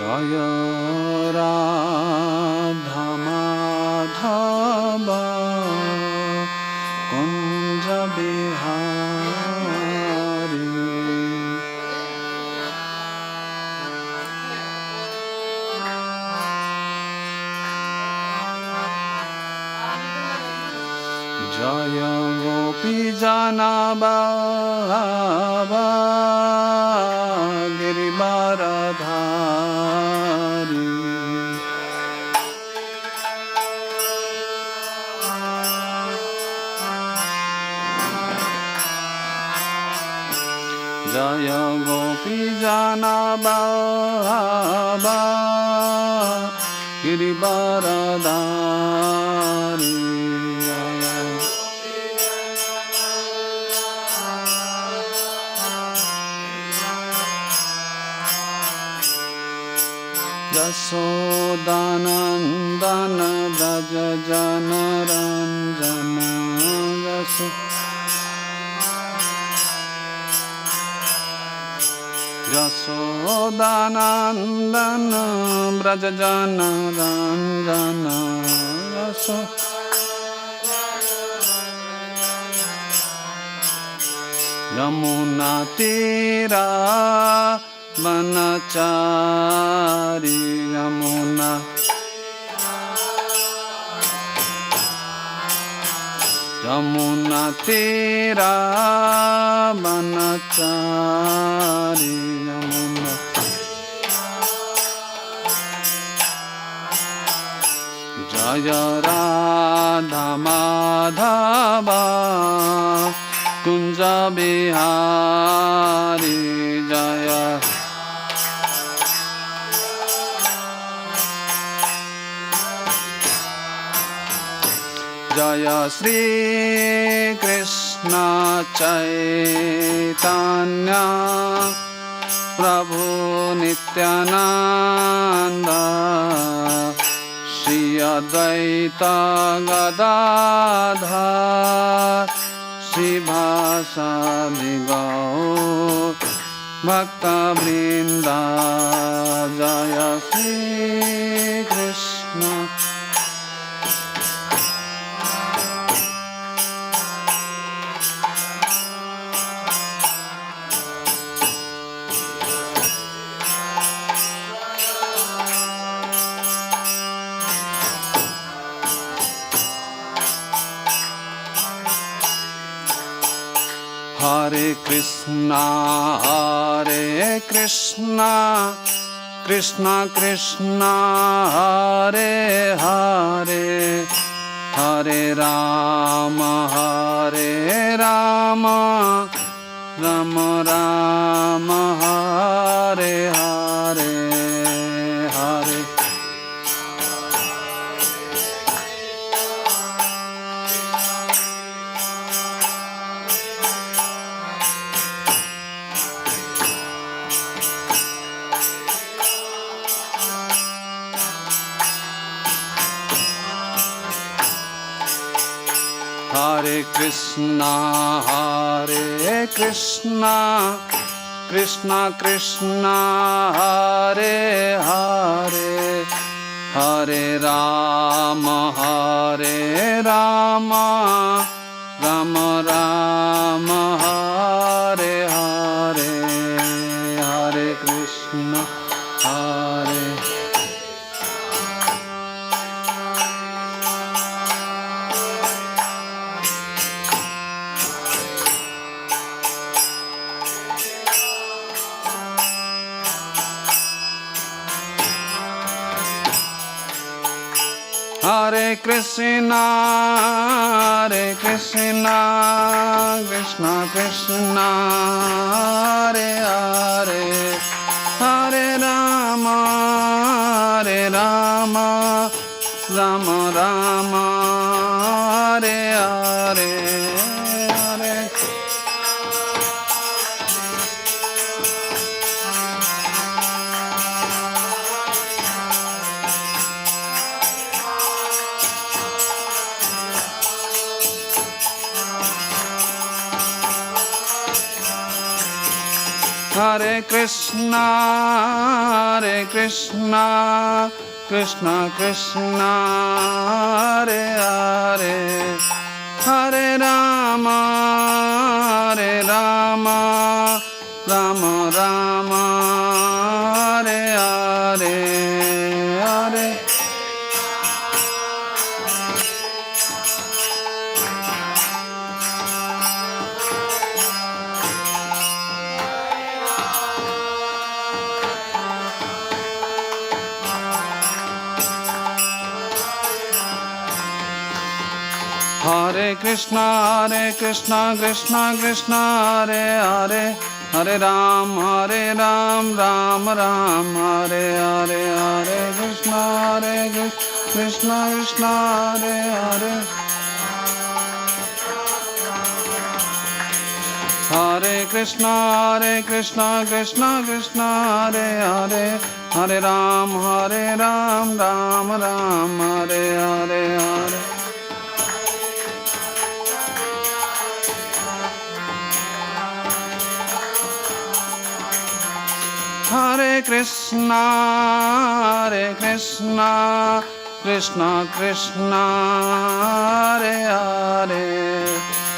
जय राधा माधव कुंज बिहारी जय गोपी जनाबाबा गिरिवारधारी जय गोपी जनाबाबा गिरिवारधारी यशोदानंदन व्रज जनरंजन यशोदानंदन व्रज जनरंजन यमुना तीरा वनचारी यमुना तीरा वनचारी यमुना जय राधा माधव कुंज बिहारी जय जय श्री कृष्ण चैतन्य प्रभु नित्यानंद श्री अद्वैत गदाधर श्रीवासादि गौर भक्तवृंद जय Shri Krishna Hare Krishna, Krishna Krishna, Hare Hare, Hare Rama, Rama Rama, Hare Hare, Hare Hare Krishna, Krishna Krishna, Hare Hare, Hare Rama, Rama Rama, Hare Hare, Hare Krishna, Hare Hare Krishna, Krishna Krishna, Hare Hare, Hare Rama, Rama Rama, Hare Hare, Hare Hare Krishna, Krishna Krishna, Hare Hare, Hare Rama, Rama Rama, Hare Hare, Hare. Hare Krishna, Krishna Krishna, Hare Hare, Hare Ram, Ram Ram, Hare Hare, Hare Krishna, Krishna Krishna, Hare Hare. Hare Krishna, Krishna Krishna, Hare Hare, Hare Ram, Ram Ram, Hare Hare, Hare. Hare Krishna, Krishna Krishna, Hare Hare,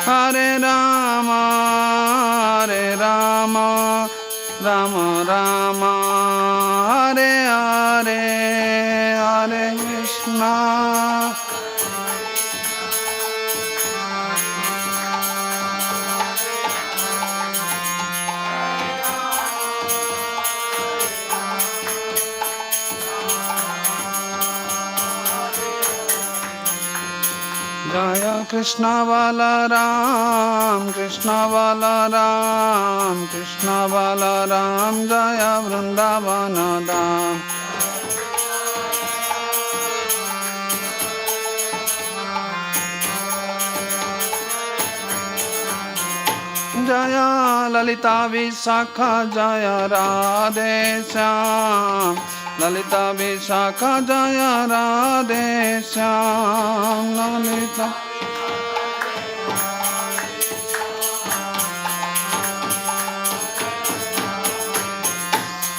Hare Rama, Rama Rama, Hare Hare, Hare Krishna. Jaya Krishna Balaram, Krishna Balaram, Krishna Balaram, Jaya Vrindavana Dham. Jaya Lalita Visakha, Jaya Radhe Shyam, Lalita Vishakha, Jaya Radhe Shyam, Lalita.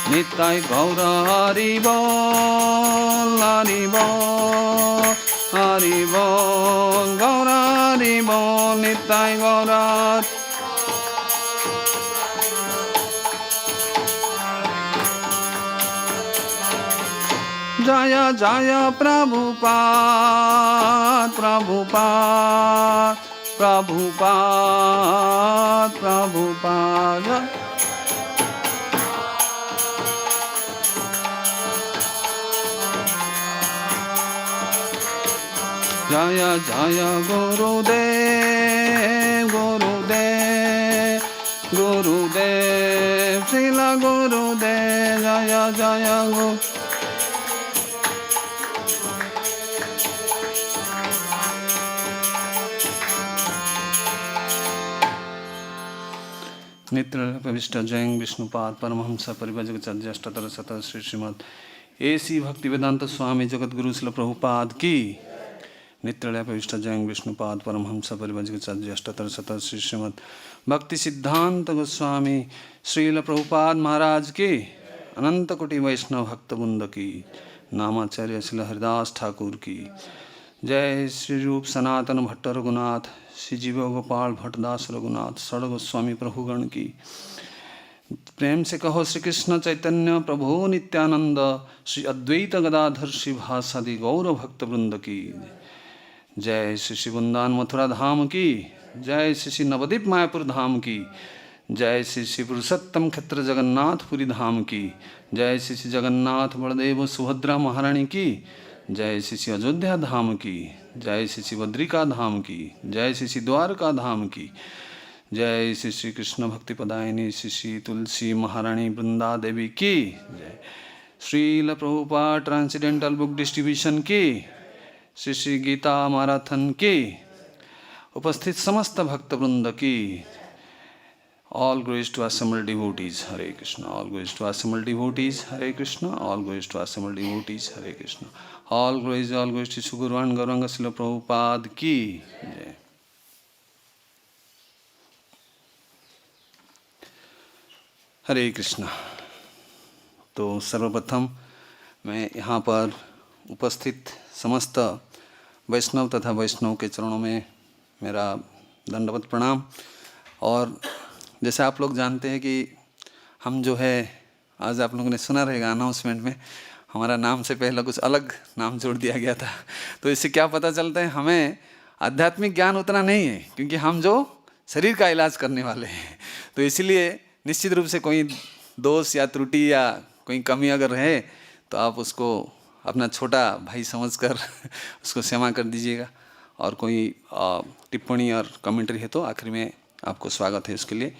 Nitai Gaura Hari Bol, Hari Bol, Hari Bol, Gaura Hari Bol, Nitai Gaura. Jaya Jaya Prabhupada, Prabhupada, Prabhupada, Prabhupada. Jaya Jaya Gurudev, Gurudev, Gurudev, Srila Gurudev, Jaya Jaya Gurudev. नित्य प्रविष्ट जयं विष्णुपाद परमहंस परिव्राजकाचार्य अष्टोत्तर शतक Shri Shrimad AC भक्ति वेदांत स्वामी जगतगुरु श्रील प्रभुपाद की। नित्य प्रविष्ट जयं विष्णुपाद परमहंस परिव्राजकाचार्य अष्टोत्तर शतक श्री श्रीमद भक्ति सिद्धांत गोस्वामी श्रील प्रभुपाद महाराज की। अनंत कोटि वैष्णव भक्त वृंद की। नामाचार्य श्री हरिदास ठाकुर की जय। श्री रूप सनातन भट्ट रघुनाथ, श्री जीव गोपाल भट्टदास रघुनाथ, षड गोस्वामी प्रभुगण की। प्रेम से कहो श्री कृष्ण चैतन्य प्रभु नित्यानंद, श्री अद्वैत गदाधर श्री भासादि गौर भक्त वृंद की जय। श्री श्री वृंदावन मथुरा धाम की जय। श्री श्री नवद्वीप मायापुर धाम की जय। श्री श्री पुरुषोत्तम क्षेत्र जगन्नाथपुरी धाम की जय। श्री श्री जगन्नाथ बलदेव सुभद्रा महारानी की जय। श्री श्री अयोध्या धाम की जय। श्री श्री बद्रिका धाम की जय। श्री श्री द्वारका धाम की जय। श्री श्री कृष्ण भक्ति पदायिनी श्री श्री तुलसी महारानी वृंदा देवी की जय। Srila Prabhupada transcendental book distribution की श्री श्री गीता मैराथन की उपस्थित समस्त भक्त वृंद की। All glories to assembled devotees, Hare Krishna. All glories to assembled devotees, Hare Krishna. All glories to assembled devotees, Hare Krishna. All glories to Sugurvan Gauranga Srila Prabhupada की जय। हरे कृष्णा। तो सर्वप्रथम मैं यहाँ पर उपस्थित समस्त वैष्णव तथा वैष्णव के चरणों में मेरा दंडवत प्रणाम। और जैसे आप लोग जानते हैं कि हम जो है, आज आप लोगों ने सुना रहेगा अनाउंसमेंट में, हमारा नाम से पहले कुछ अलग नाम जोड़ दिया गया था। तो इससे क्या पता चलता है, हमें आध्यात्मिक ज्ञान उतना नहीं है, क्योंकि हम जो शरीर का इलाज करने वाले हैं। तो इसलिए निश्चित रूप से कोई दोष या त्रुटि या कोई कमी अगर रहे तो आप उसको अपना छोटा भाई समझकर उसको क्षमा कर दीजिएगा। और कोई टिप्पणी और कमेंट्री है तो आखिर में आपको स्वागत है उसके लिए।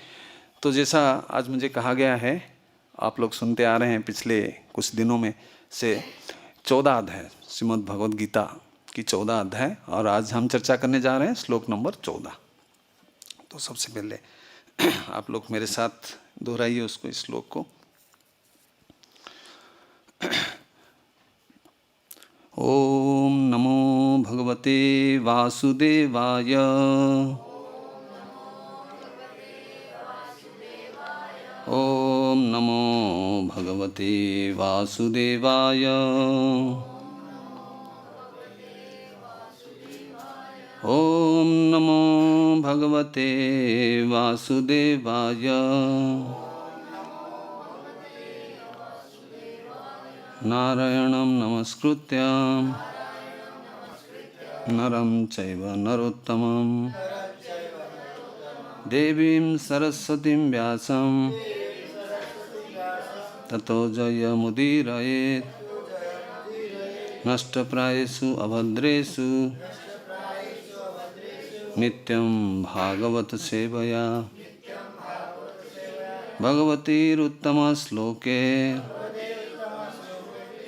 तो जैसा आज मुझे कहा गया है, आप लोग सुनते आ रहे हैं पिछले कुछ दिनों में से 14 अध्याय श्रीमद् भगवद गीता की 14 अध्याय, और आज हम चर्चा करने जा रहे हैं श्लोक नंबर 14। तो सबसे पहले आप लोग मेरे साथ दोहराइए उसको, इस श्लोक को। ओम नमो भगवते वासुदेवाय। ओम नमो भगवते वासुदेवाय। ओम नमो भगवते वासुदेवाय। नारायणं नमस्कृत्य नरं चैव नरोत्तमं देवीं सरस्वतीं व्यासं ततो जयमुदीरयेत्। नष्टप्रायेषु अभद्रेषु नित्यं भागवत सेवया भगवतीरुत्तमश्लोके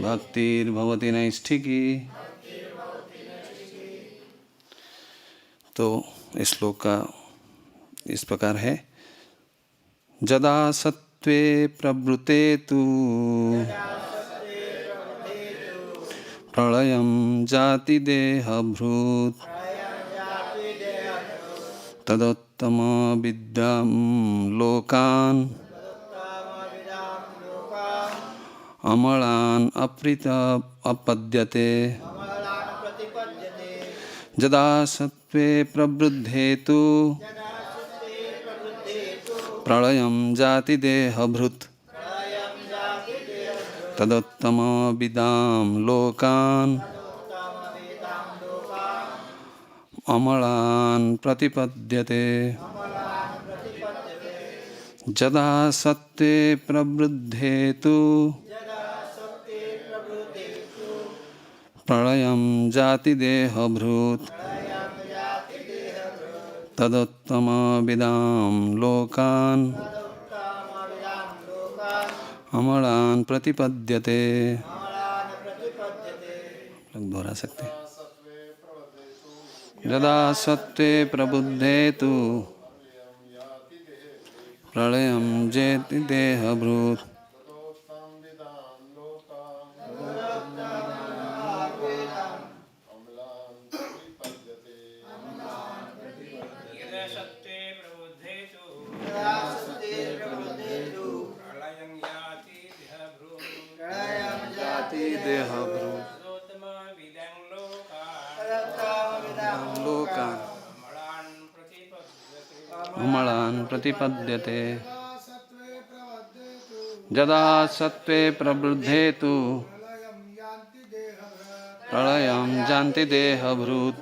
भक्तिर्भवति नैष्ठिकी। तो इस श्लोक का इस प्रकार है। जदा सत्त्वे प्रवृते तु प्रलयं जाति देहभृत् तदोत्तम विद्यां लोकान् अमलान् अपद्यते। जदा सत्त्वे प्रवृद्धे तु प्रलयं जाति देहभृत् तदोत्तम विदां लोकान् अमलान् प्रतिपद्यते। जदा सत्त्वे प्रवृद्धे तु प्रलयं जाति देहभृत् तदोत्तम विदां लोकान् अमलान् प्रतिपद्यते। दोहरा सकते हैं। यदा सत्त्वे प्रबुद्धे तु प्रलयं जेति देहभृत् अमलान् प्रतिपद्यते। जदा सत्त्वे प्रवृद्धे तु प्रलयं यान्ति देहभृत्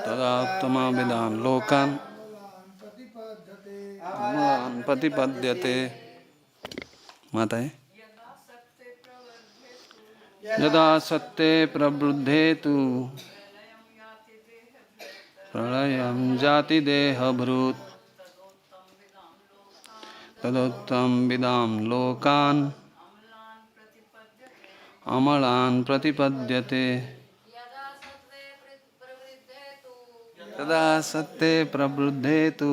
तदा उत्तमविदां लोकान् अमलान् प्रतिपद्यते। माता है। यदा सत्त्वे प्रवृद्धे तु प्रलयं जाति देहभृत् तदोत्तम विदां लोकान् अमलान् प्रतिपद्यते। यदा सत्त्वे प्रवृद्धे तु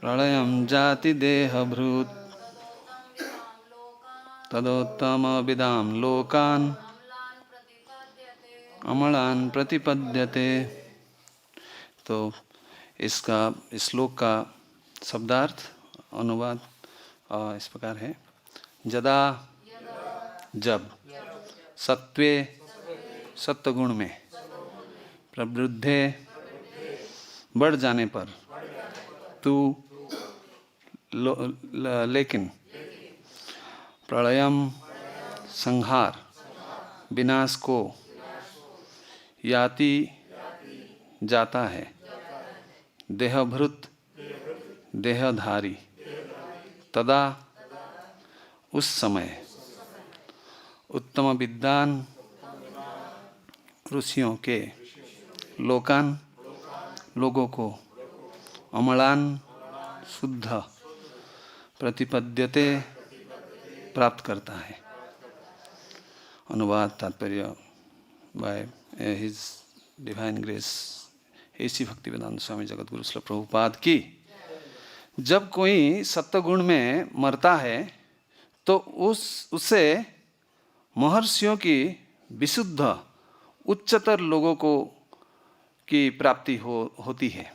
प्रलयं जाति देहभृत् तदोत्तम विदां लोकान् अमलान् प्रतिपद्यते। तो इसका श्लोक का शब्दार्थ अनुवाद इस प्रकार है। यदा जब सत्वे सत्वगुण में प्रवृद्धे बढ़ जाने पर तू लेकिन प्रलयम संहार विनाश को याति जाता है देहभृत देहधारी तदा उस समय उत्तम विद्वान ऋषियों के लोकान लोगों को अमलान शुद्ध प्रतिपद्यते प्राप्त करता है। अनुवाद तात्पर्य by his divine grace A C Bhaktivedanta Swami Jagadguru Srila Prabhupada की। जब कोई सत्वगुण में मरता है तो उससे महर्षियों की विशुद्ध उच्चतर लोगों को की प्राप्ति होती है।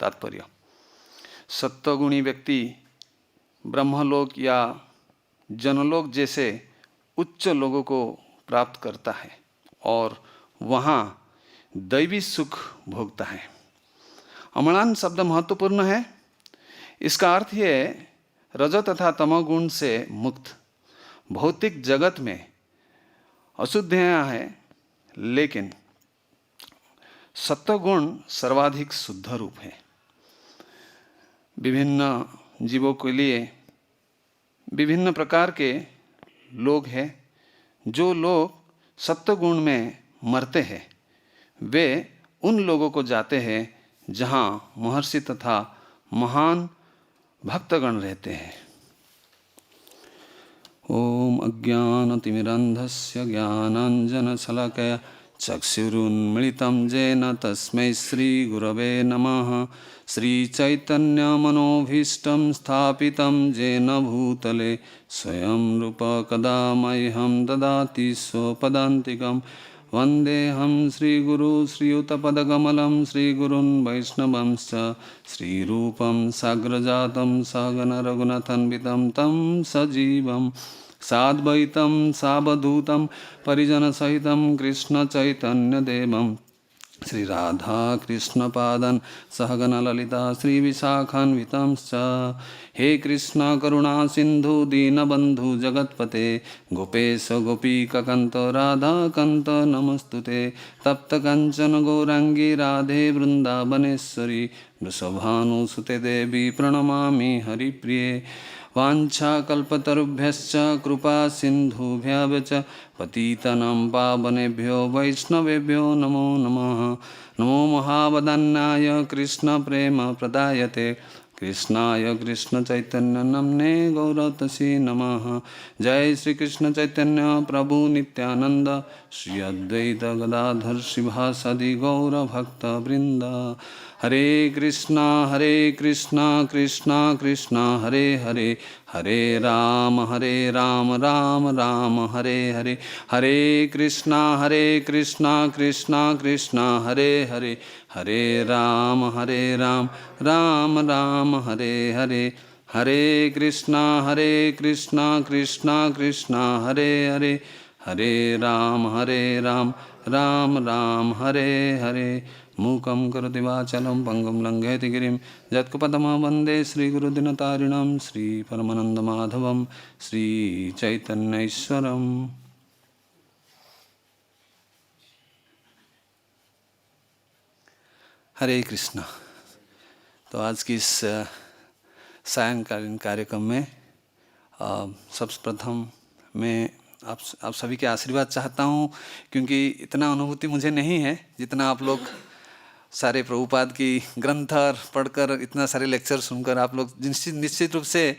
तात्पर्य सत्वगुणी व्यक्ति ब्रह्मलोक या जनलोक जैसे उच्च लोगों को प्राप्त करता है और वहाँ दैवी सुख भोगता है। अमलान शब्द महत्वपूर्ण है। इसका अर्थ है रज तथा तमोगुण से मुक्त। भौतिक जगत में अशुद्धियाँ हैं, लेकिन सत्वगुण सर्वाधिक शुद्ध रूप है। विभिन्न जीवों के लिए विभिन्न प्रकार के लोग हैं। जो लोग सत्वगुण में मरते हैं वे उन लोगों को जाते हैं जहाँ महर्षि तथा महान भक्तगण रहते हैं। ओम अज्ञानतिमिरन्धस्य ज्ञानाञ्जनशलाकया चक्षुरुन्मिलितं येन तस्मै श्रीगुरवे नमः। श्रीचैतन्यमनोभीष्टं स्थापितं येन भूतले स्वयं रूप कदा मह्यं ददाति स्वपदान्तिकं। वन्देऽहं श्रीगुरु श्रीयुतपदकमलं श्रीगुरुन् वैष्णवंश्च श्रीरूपं साग्रजातं सहगण रघुनाथान्वितं तं सजीवं साद्वैतं सावधूतं परिजनसहितं कृष्णचैतन्यदेवं श्रीराधा कृष्णपादं सहगण ललिता श्रीविशाखान्वितंश्च। हे कृष्ण करुणा सिंधु दीनबंधु जगत्पते गोपेश गोपीकान्त राधाकान्त नमस्तुते। तप्त कंचन गौरांगी राधे वृंदावनेश्वरी वृषभानुसुते देवी प्रणमामि हरिप्रिये। वाञ्छाकल्पतरुभ्यश्च कृपा सिन्धुभ्यश्च पतितानां पावनेभ्यो वैष्णवेभ्यो नमो नमः। नमो महावदन्याय कृष्ण प्रेम प्रदायते कृष्णाय कृष्ण चैतन्य नमने गौरतसी नमः। जय श्री कृष्ण चैतन्य प्रभु नित्यानंद श्री अद्वैत गदाधर श्रीवासादि गौर भक्त वृंद। हरे कृष्णा कृष्णा कृष्णा हरे हरे हरे राम राम राम हरे हरे। हरे कृष्णा कृष्णा कृष्णा हरे हरे हरे राम राम राम हरे हरे। हरे कृष्णा कृष्णा कृष्णा हरे हरे हरे राम राम राम हरे हरे। मूकं करोति वाचालं पंगुं लंघयति गिरिं यत्कृपातमहं वन्दे श्रीगुरुदिनतारिणं श्रीपरमानन्दमाधवं श्रीचैतन्यैश्वरम्। हरे कृष्णा। तो आज की इस सायंकालीन कार्यक्रम में सबसे प्रथम मैं आप सभी के आशीर्वाद चाहता हूँ, क्योंकि इतना अनुभूति मुझे नहीं है जितना आप लोग सारे प्रभुपाद की ग्रंथ पढ़कर इतना सारे लेक्चर सुनकर आप लोग निश्चित रूप से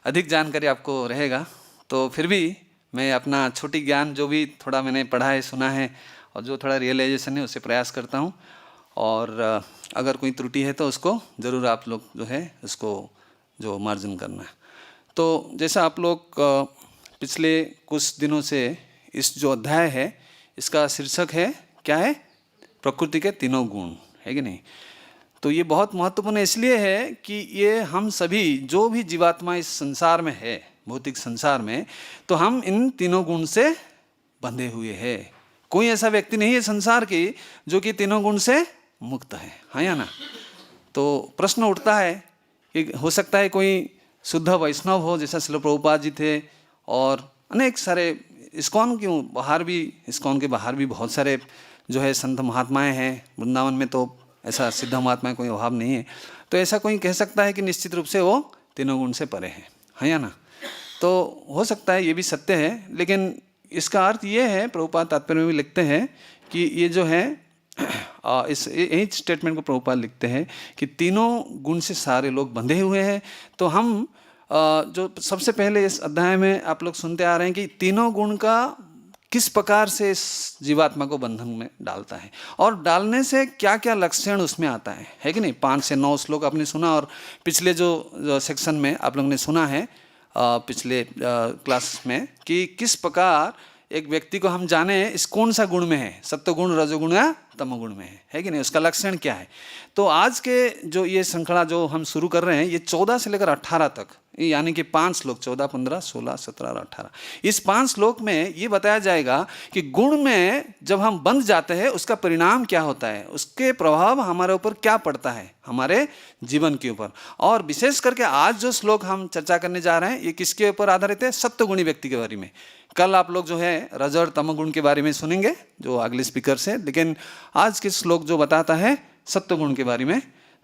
अधिक जानकारी आपको रहेगा। तो फिर भी मैं अपना छोटी ज्ञान जो भी थोड़ा मैंने पढ़ा है सुना है और जो थोड़ा रियलाइजेशन है उससे प्रयास करता हूँ, और अगर कोई त्रुटि है तो उसको ज़रूर आप लोग जो है उसको जो मार्जन करना है। तो जैसा आप लोग पिछले कुछ दिनों से इस जो अध्याय है इसका शीर्षक है क्या है? प्रकृति के तीनों गुण, है कि नहीं? तो ये बहुत महत्वपूर्ण इसलिए है कि ये हम सभी जो भी जीवात्मा इस संसार में है, भौतिक संसार में, तो हम इन तीनों गुण से बंधे हुए हैं। कोई ऐसा व्यक्ति नहीं है संसार की जो कि तीनों गुण से मुक्त है, हाँ या ना। तो प्रश्न उठता है कि हो सकता है कोई शुद्ध वैष्णव हो, जैसा श्रील प्रभुपाद जी थे, और अनेक सारे इस्कॉन क्यों बाहर भी, इस्कॉन के बाहर भी बहुत सारे जो है संत महात्माएं हैं। वृंदावन में तो ऐसा सिद्ध महात्मा कोई अभाव नहीं है। तो ऐसा कोई कह सकता है कि निश्चित रूप से वो तीनों गुण से परे है, हाँ या ना। तो हो सकता है ये भी सत्य है, लेकिन इसका अर्थ ये है, प्रभुपाद तात्पर्य में भी लिखते हैं कि ये जो है इस यही स्टेटमेंट को प्रभुपाद लिखते हैं कि तीनों गुण से सारे लोग बंधे हुए हैं। तो हम जो सबसे पहले इस अध्याय में आप लोग सुनते आ रहे हैं कि तीनों गुण का किस प्रकार से इस जीवात्मा को बंधन में डालता है और डालने से क्या क्या लक्षण उसमें आता है कि नहीं। 5 से 9 श्लोक आपने सुना, और पिछले जो सेक्शन में आप लोगों ने सुना है पिछले क्लास में कि किस प्रकार एक व्यक्ति को हम जाने इस कौन सा गुण में है, सत्वगुण, रजोगुण या तमोगुण में है कि नहीं, उसका लक्षण क्या है। तो आज के जो ये श्रृंखला जो हम शुरू कर रहे हैं, ये 14 से लेकर 18 तक, यानी कि 5 श्लोक, 14, 15, 16, 17 और 18, इस 5 श्लोक में ये बताया जाएगा कि गुण में जब हम बंध जाते हैं उसका परिणाम क्या होता है, उसके प्रभाव हमारे ऊपर क्या पड़ता है, हमारे जीवन के ऊपर। और विशेष करके आज जो श्लोक हम चर्चा करने जा रहे हैं ये किसके ऊपर आधारित है, सत्वगुणी व्यक्ति के बारे में। कल आप लोग जो है रज और तमोगुण के बारे में सुनेंगे जो अगले स्पीकर से, लेकिन आज के श्लोक जो बताता है सत्वगुण के बारे में।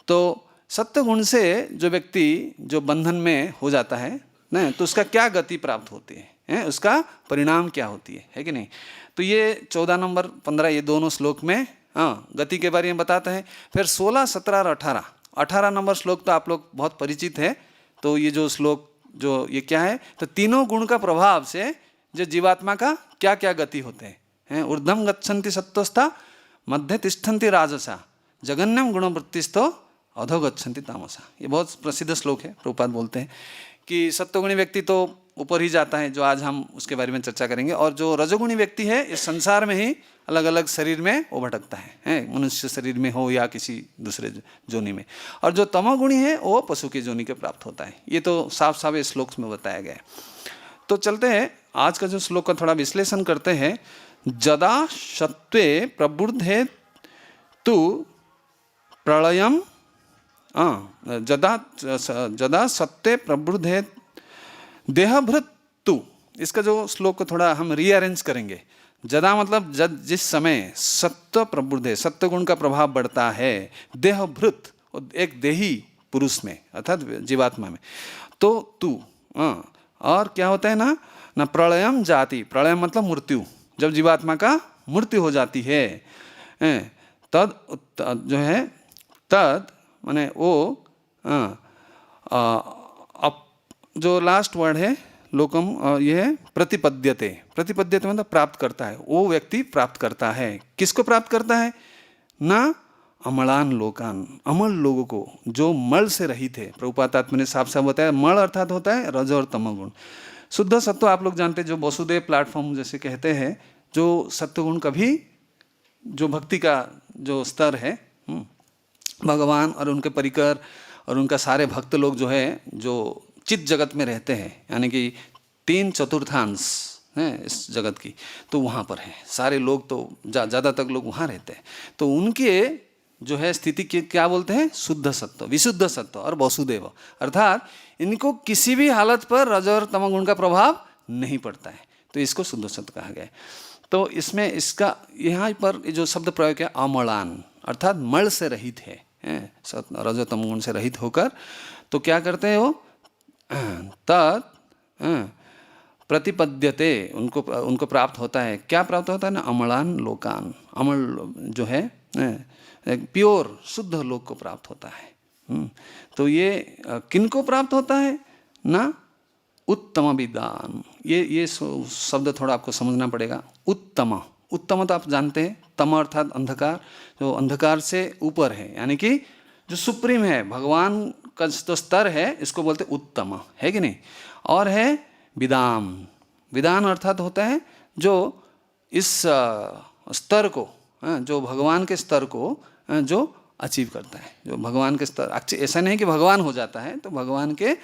तो सत्वगुण से जो व्यक्ति जो बंधन में हो जाता है ना, तो उसका क्या गति प्राप्त होती है, उसका परिणाम क्या होती है कि नहीं। तो ये 14 नंबर 15 ये दोनों श्लोक में गति के बारे में बताता है। फिर 16, 17 और 18 नंबर श्लोक तो आप लोग बहुत परिचित है। तो ये जो श्लोक जो ये क्या है, तो तीनों गुण का प्रभाव से जो जीवात्मा का क्या क्या गति होते हैं। ऊर्ध्वम गच्छन्ति सत्वस्था, मध्य तिष्ठन्ति राजसा, जगन्यम गुणवृत्तिस्थो अधो गच्छन्ति तामसा। ये बहुत प्रसिद्ध श्लोक है। प्रभुपाद बोलते हैं कि सत्वगुणी व्यक्ति तो ऊपर ही जाता है, जो आज हम उसके बारे में चर्चा करेंगे, और जो रजोगुणी व्यक्ति है इस संसार में ही अलग अलग शरीर में वो भटकता है, मनुष्य शरीर में हो या किसी दूसरे जोनि में। और जो तमोगुणी है वो पशु की जोनि के प्राप्त होता है। ये तो साफ साफ इस श्लोक में बताया गया है। तो चलते हैं आज का जो श्लोक का थोड़ा विश्लेषण करते हैं। जदा सत्वे प्रबुद्धे तु प्रलयम, जदा सत्वे प्रबुद्धे देहभृत तु। इसका जो श्लोक को थोड़ा हम रीअरेंज करेंगे। जदा मतलब जिस समय सत्व प्रबुद्धे, सत्वगुण का प्रभाव बढ़ता है, देहभृत एक देही पुरुष में अर्थात जीवात्मा में, तो तू और क्या होता है ना प्रलयम जाति। प्रलय मतलब मृत्यु, जब जीवात्मा का मृत्यु हो जाती है तद जो है तद माने वो अब जो लास्ट वर्ड है लोकम, ये है प्रतिपद्यते। प्रतिपद्यते मतलब प्राप्त करता है, वो व्यक्ति प्राप्त करता है। किसको प्राप्त करता है ना, अमलान लोकान, अमल लोगों को जो मल से रहित है। प्रभुपाद तात्पर्य ने साफ साफ बताया, मल अर्थात होता है रज और तमोगुण। शुद्ध सत्व आप लोग जानते हैं, जो वसुदेव प्लेटफॉर्म जैसे कहते हैं, जो सत्वगुण कभी जो भक्ति का जो स्तर है, भगवान और उनके परिकर और उनका सारे भक्त लोग जो है जो चित्त जगत में रहते हैं, यानी कि 3/4 हैं इस जगत की, तो वहाँ पर है सारे लोग, तो ज़्यादातर लोग वहाँ रहते हैं। तो उनके जो है स्थिति के क्या बोलते हैं, शुद्ध सत्व, विशुद्ध सत्व और वसुदेव, अर्थात इनको किसी भी हालत पर रज और तमोगुण का प्रभाव नहीं पड़ता है, तो इसको शुद्ध सत्व कहा गया है। तो इसमें इसका यहाँ पर जो शब्द प्रयोग है अमलान, अर्थात मल से रहित है, रज तमोगुण से रहित होकर तो क्या करते हैं वो, तत् प्रतिपद्यते, उनको प्राप्त होता है। क्या प्राप्त होता है ना, अमलान लोकान, अमल जो है प्योर शुद्ध लोक को प्राप्त होता है। तो ये किनको प्राप्त होता है ना, उत्तम विदान। ये शब्द थोड़ा आपको समझना पड़ेगा। उत्तम, उत्तम तो आप जानते हैं, तम अर्थात अंधकार, जो अंधकार से ऊपर है, यानी कि जो सुप्रीम है, भगवान का जो स्तर है, इसको बोलते उत्तम, है कि नहीं। और है विदाम, विदान अर्थात होता है जो इस स्तर को, जो भगवान के स्तर को जो अचीव करता है, जो भगवान के स्तर। ऐसा नहीं कि भगवान हो जाता है, तो भगवान के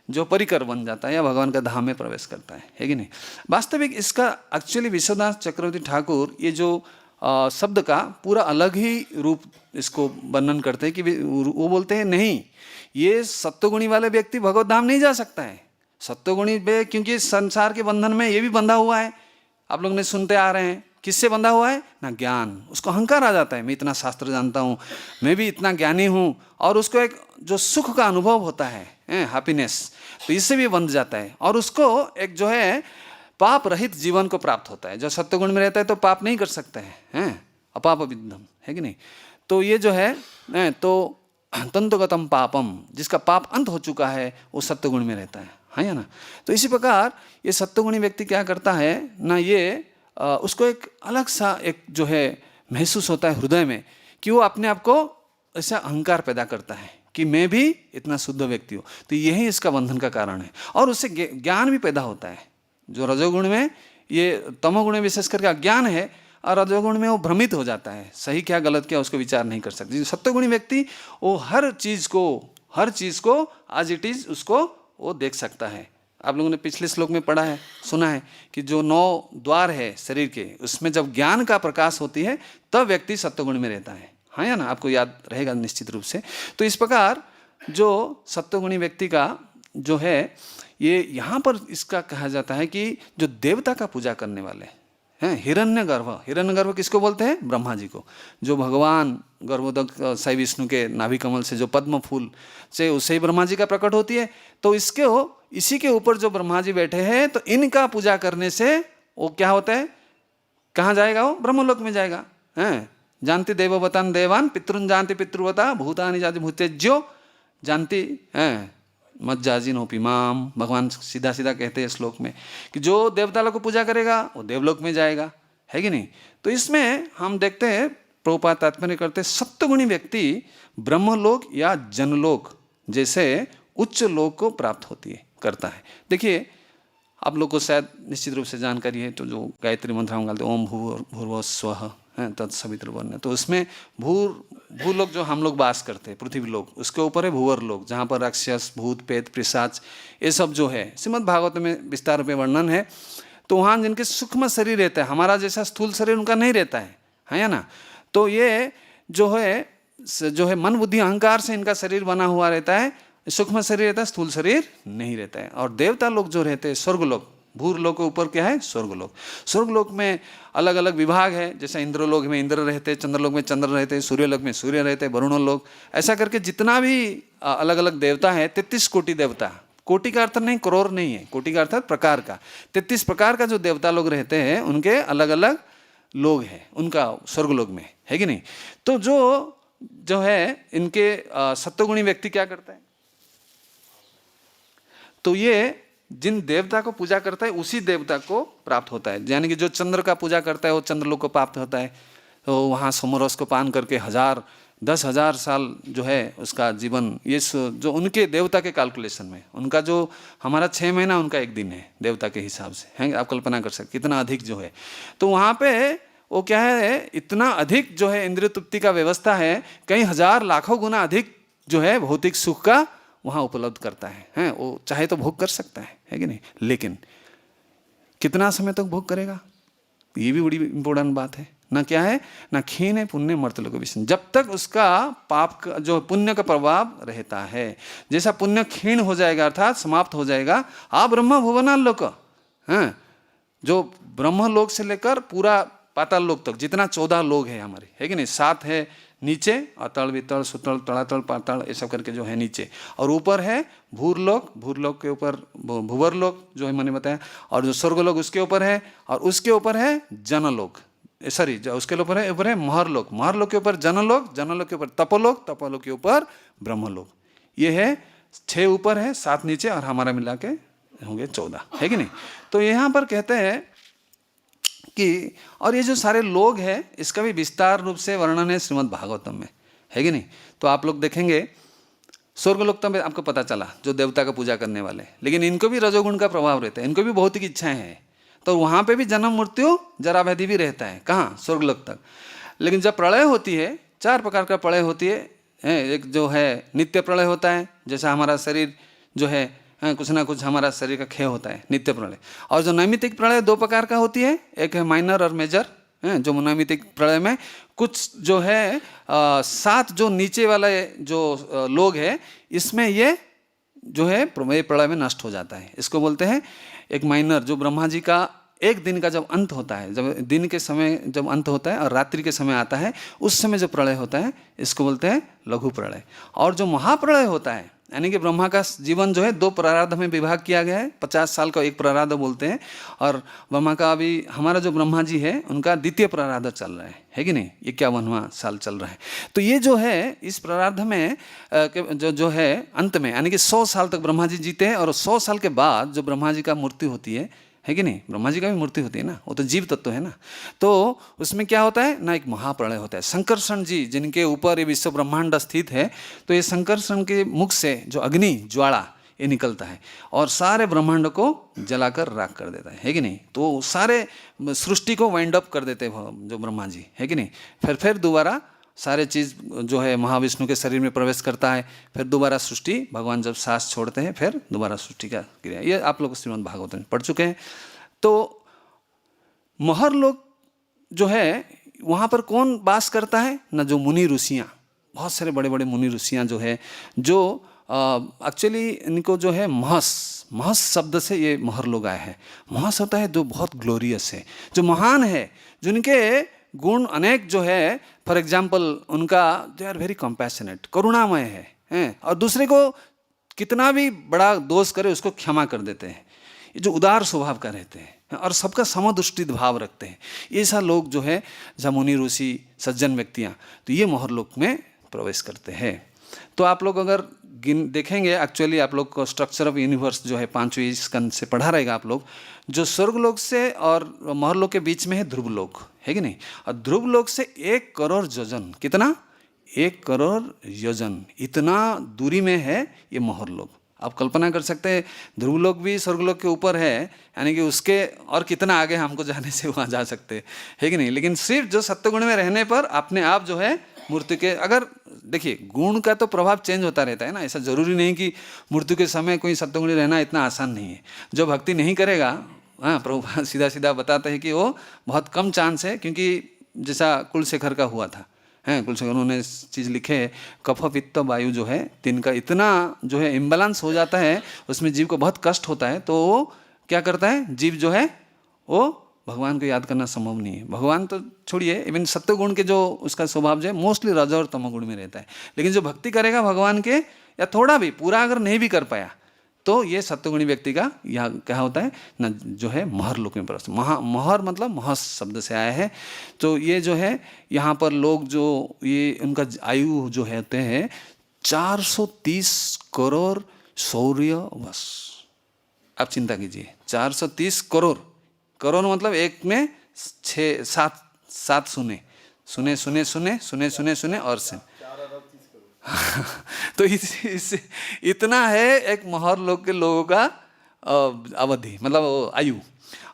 जो परिकर बन जाता है या भगवान का धाम में प्रवेश करता है कि नहीं। वास्तविक इसका एक्चुअली विश्वनाथ चक्रवर्ती ठाकुर ये जो शब्द का पूरा अलग ही रूप इसको वर्णन करते हैं कि वो बोलते हैं नहीं, ये सत्वगुणी वाले व्यक्ति भगवत धाम नहीं जा सकता है। सत्वगुणी पे क्योंकि संसार के बंधन में ये भी बंधा हुआ है, आप लोग ने सुनते आ रहे हैं। किससे बंधा हुआ है ना, ज्ञान। उसको अहंकार आ जाता है, मैं इतना शास्त्र जानता हूँ, मैं भी इतना ज्ञानी हूँ, और उसको एक जो सुख का अनुभव होता है, हैप्पीनेस, तो इससे भी बंध जाता है, और उसको एक जो है पाप रहित जीवन को प्राप्त होता है। जो सत्वगुण में रहता है तो पाप नहीं कर सकता है, अपाप विद्धम, है कि नहीं। तो ये जो है तो तंतुगतम पापम, जिसका पाप अंत हो चुका है वो सत्वगुण में रहता है या ना। तो इसी प्रकार ये सत्वगुणी व्यक्ति क्या करता है ना, ये उसको एक अलग सा एक जो है महसूस होता है हृदय में कि वो अपने आप को ऐसा अहंकार पैदा करता है कि मैं भी इतना शुद्ध व्यक्ति हूँ। तो यही इसका बंधन का कारण है, और उससे ज्ञान भी पैदा होता है। जो रजोगुण में, ये तमोगुण में विशेष करके अज्ञान है, और रजोगुण में वो भ्रमित हो जाता है, सही क्या गलत क्या उसको विचार नहीं कर सकते। सत्वगुणी व्यक्ति वो हर चीज़ को आज इट इज उसको वो देख सकता है। आप लोगों ने पिछले श्लोक में पढ़ा है, सुना है कि जो 9 द्वार है शरीर के, उसमें जब ज्ञान का प्रकाश होती है तब व्यक्ति सत्वगुण में रहता है, हाँ या ना, आपको याद रहेगा निश्चित रूप से। तो इस प्रकार जो सत्वगुणी व्यक्ति का जो है ये यहाँ पर इसका कहा जाता है कि जो देवता का पूजा करने वाले हैं, हिरण्यगर्भ किसको बोलते हैं, ब्रह्मा जी को। जो भगवान गर्भोदक साई विष्णु के नाभि कमल से जो पद्म फूल से उससे ही ब्रह्मा जी का प्रकट होती है, तो इसी के ऊपर जो ब्रह्मा जी बैठे हैं, तो इनका पूजा करने से वो क्या होता है, कहाँ जाएगा, वो ब्रह्मलोक में जाएगा। जानती देववतान देवान पितृन जानती पितृवता भूतानि जाति भूतेज्यो जानती मज्जाजिन होपिमाम। भगवान सीधा सीधा कहते हैं श्लोक में कि जो देवता लोग को पूजा करेगा वो देवलोक में जाएगा, है कि नहीं। तो इसमें हम देखते हैं प्रभुपाद तात्पर्य करते, सत्वगुणी व्यक्ति ब्रह्मलोक या जनलोक जैसे उच्च लोक को प्राप्त करता है। देखिए आप लोग को शायद निश्चित रूप से जानकारी है, तो जो गायत्री मंत्र हम गाते ओम भूर्भुवः स्वः तत्सवितुर्वरेण्यं, तो उसमें भूलोक जो हम लोग वास करते हैं, पृथ्वी लोक, उसके ऊपर है भूवर लोक, जहाँ पर राक्षस भूत प्रेत पिशाच ये सब जो है श्रीमद् भागवत में विस्तार रूप में वर्णन है। तो वहाँ जिनके सूक्ष्म शरीर रहता है, हमारा जैसा स्थूल शरीर उनका नहीं रहता है या ना। तो ये जो है मन बुद्धि अहंकार से इनका शरीर बना हुआ रहता है, सूक्ष्म शरीर रहता है, स्थूल शरीर नहीं रहता है। और देवता लोग जो रहते हैं स्वर्गलोक, भूरलोक के ऊपर क्या है, स्वर्गलोक। स्वर्गलोक में अलग अलग विभाग है, जैसे इंद्रलोक में इंद्र रहते हैं, चंद्रलोक में चंद्र रहते हैं, सूर्यलोक में सूर्य रहते हैं, वरुणलोक, ऐसा करके जितना भी अलग अलग देवता है 33 कोटि देवता। कोटि का अर्थ नहीं करोड़ नहीं है, कोटि का अर्थ प्रकार का। 33 प्रकार का जो देवता लोग रहते हैं उनके अलग अलग लोग हैं उनका स्वर्गलोक में, है कि नहीं। तो जो है इनके सत्वगुणी व्यक्ति क्या करता है, तो ये जिन देवता को पूजा करता है उसी देवता को प्राप्त होता है। यानी कि जो चंद्र का पूजा करता है वो चंद्रलोक को प्राप्त होता है। तो वहाँ सोमरस को पान करके 10,000 साल जो है उसका जीवन, ये जो उनके देवता के कैलकुलेशन में, उनका जो हमारा 6 महीना उनका 1 दिन है देवता के हिसाब से, है आप कल्पना कर सकते कितना अधिक जो है। तो वहाँ पे वो क्या है, इतना अधिक जो है इंद्रिय तृप्ति का व्यवस्था है, कई हजार लाखों गुना अधिक जो है भौतिक सुख का वहाँ उपलब्ध करता है। वो चाहे तो भोग कर सकता है कि नहीं, लेकिन कितना समय तक भोग करेगा, ये भी बड़ी इंपॉर्टेंट बात है ना। क्या है ना, क्षीण है पुण्य मर्तलोक विषय, जब तक उसका पाप का जो पुण्य का प्रभाव रहता है। जैसा पुण्य क्षीण हो जाएगा अर्थात समाप्त हो जाएगा, आ ब्रह्म भुवनालोक, जो ब्रह्मलोक से लेकर पूरा पाताल लोक तक जितना 14 लोग है हमारे, है कि नहीं। 7 है नीचे, अतल वितल सुतल तड़ातल पाताल ये सब करके जो है नीचे, और ऊपर है भूरलोक, भूरलोक के ऊपर भूवरलोक जो है मैंने बताया, और जो स्वर्गलोक उसके ऊपर है, और उसके ऊपर है जनलोक, सॉरी उसके ऊपर है महरलोक, महरलोक के ऊपर जनलोक, जनलोक के ऊपर तपोलोक, तपोलोक के ऊपर ब्रह्मलोक। ये है 6 ऊपर है, 7 नीचे, और हमारा मिला के होंगे 14, है कि नहीं। तो यहाँ पर कहते हैं कि और ये जो सारे लोग हैं इसका भी विस्तार रूप से वर्णन है श्रीमद् भागवतम में, है कि नहीं। तो आप लोग देखेंगे स्वर्गलोक तो आपको पता चला जो देवता का पूजा करने वाले, लेकिन इनको भी रजोगुण का प्रभाव रहता है, इनको भी भौतिक इच्छाएं हैं, तो वहाँ पे भी जन्म मृत्यु जरा व्याधि भी रहता है, कहाँ, स्वर्गलोक तक। लेकिन जब प्रलय होती है 4 प्रकार का प्रलय होती है। एक जो है नित्य प्रलय होता है, जैसा हमारा शरीर जो है कुछ ना कुछ हमारा शरीर का क्षय होता है, नित्य प्रलय। और जो नैमित्तिक प्रलय 2 प्रकार का होती है, एक है माइनर और मेजर। जो नैमित्तिक प्रलय में कुछ जो है 7 जो नीचे वाले जो लोग हैं, इसमें ये जो है प्रलय में नष्ट हो जाता है। इसको बोलते हैं एक माइनर, जो ब्रह्मा जी का एक दिन का जब अंत होता है, जब दिन के समय जब अंत होता है और रात्रि के समय आता है, उस समय जो प्रलय होता है इसको बोलते हैं लघु प्रलय। और जो महाप्रलय होता है, यानी कि ब्रह्मा का जीवन जो है 2 प्राराध में विभाग किया गया है, 50 साल का एक प्राराध बोलते हैं। और ब्रह्मा का अभी हमारा जो ब्रह्मा जी है उनका द्वितीय प्राराध चल रहा है कि नहीं, 51वां साल चल रहा है। तो ये जो है इस प्राराध में जो है अंत में, यानी कि 100 साल तक ब्रह्मा जी जीते हैं, और 100 साल के बाद जो ब्रह्मा जी का मृत्यु होती है कि नहीं, ब्रह्मा जी का भी मूर्ति होती है ना, वो तो जीव तत्व है ना। तो उसमें क्या होता है ना, एक महाप्रलय होता है। संकर्षण जी जिनके ऊपर ये विश्व ब्रह्मांड स्थित है, तो ये संकर्षण के मुख से जो अग्नि ज्वाला ये निकलता है और सारे ब्रह्मांड को जलाकर राख कर देता है कि नहीं। तो सारे सृष्टि को वाइंड अप कर देते हैं जो ब्रह्मा जी, है कि नहीं। फिर दोबारा सारे चीज़ जो है महाविष्णु के शरीर में प्रवेश करता है। फिर दोबारा सृष्टि, भगवान जब सांस छोड़ते हैं फिर दोबारा सृष्टि का क्रिया। ये आप लोग श्रीमद् भागवत में पढ़ चुके हैं। तो महर लोग जो है वहाँ पर कौन वास करता है ना, जो मुनि ऋषियाँ, बहुत सारे बड़े बड़े मुनि ऋषियाँ जो है, जो एक्चुअली इनको जो है महस शब्द से ये महर लोग आए हैं। महस होता है जो बहुत ग्लोरियस है, जो महान है, जिनके गुण अनेक जो है। फॉर एग्जाम्पल उनका दे आर वेरी कंपैशनेट, करुणामय है, और दूसरे को कितना भी बड़ा दोष करे उसको क्षमा कर देते हैं। ये जो उदार स्वभाव का रहते हैं और सबका समदृष्टि भाव रखते हैं, ऐसा लोग जो है मुनि ऋषि सज्जन व्यक्तियाँ, तो ये महर लोक में प्रवेश करते हैं। तो आप लोग अगर देखेंगे, एक्चुअली आप लोग को स्ट्रक्चर ऑफ यूनिवर्स जो है 5वें स्कंद से पढ़ा रहेगा आप लोग, जो स्वर्गलोक से और महरलोक के बीच में है ध्रुवलोक, है कि नहीं। और ध्रुवलोक से 1 करोड़ योजन, कितना, 1 करोड़ योजन, इतना दूरी में है ये महरलोक। आप कल्पना कर सकते हैं, ध्रुवलोक भी स्वर्गलोक के ऊपर है, यानी कि उसके और कितना आगे हमको जाने से वहाँ जा सकते हैं, है कि नहीं। लेकिन सिर्फ जो सत्वगुण में रहने पर अपने आप जो है मूर्ति के, अगर देखिए गुण का तो प्रभाव चेंज होता रहता है ना, ऐसा जरूरी नहीं कि मृत्यु के समय कोई सत्वगुणी रहना इतना आसान नहीं है। जो भक्ति नहीं करेगा, हाँ, प्रभु सीधा बताते हैं कि वो बहुत कम चांस है, क्योंकि जैसा कुलशेखर का हुआ था, कुलशेखर, उन्होंने चीज़ लिखे है, कफ पित्त वायु जो है 3 का इतना जो है इम्बैलेंस हो जाता है, उसमें जीव को बहुत कष्ट होता है। तो वो क्या करता है, जीव जो है वो भगवान को याद करना संभव नहीं है। भगवान तो छोड़िए, इवन सत्वगुण के जो उसका स्वभाव जो है मोस्टली रज और तमोगुण में रहता है। लेकिन जो भक्ति करेगा भगवान के, या थोड़ा भी पूरा अगर नहीं भी कर पाया, तो ये सत्वगुणी व्यक्ति का यहाँ क्या होता है ना, जो है महर लोक में प्रवेश। महर मतलब महस शब्द से आया है। तो ये जो है यहाँ पर लोग जो ये उनका आयु जो होते हैं 430 करोड़ सूर्य वर्ष। आप चिंता कीजिए, 430 करोड़, करोड़ मतलब एक में 7 शून्य और से तो इतना है एक महर लोक के लोगों का अवधि, मतलब आयु।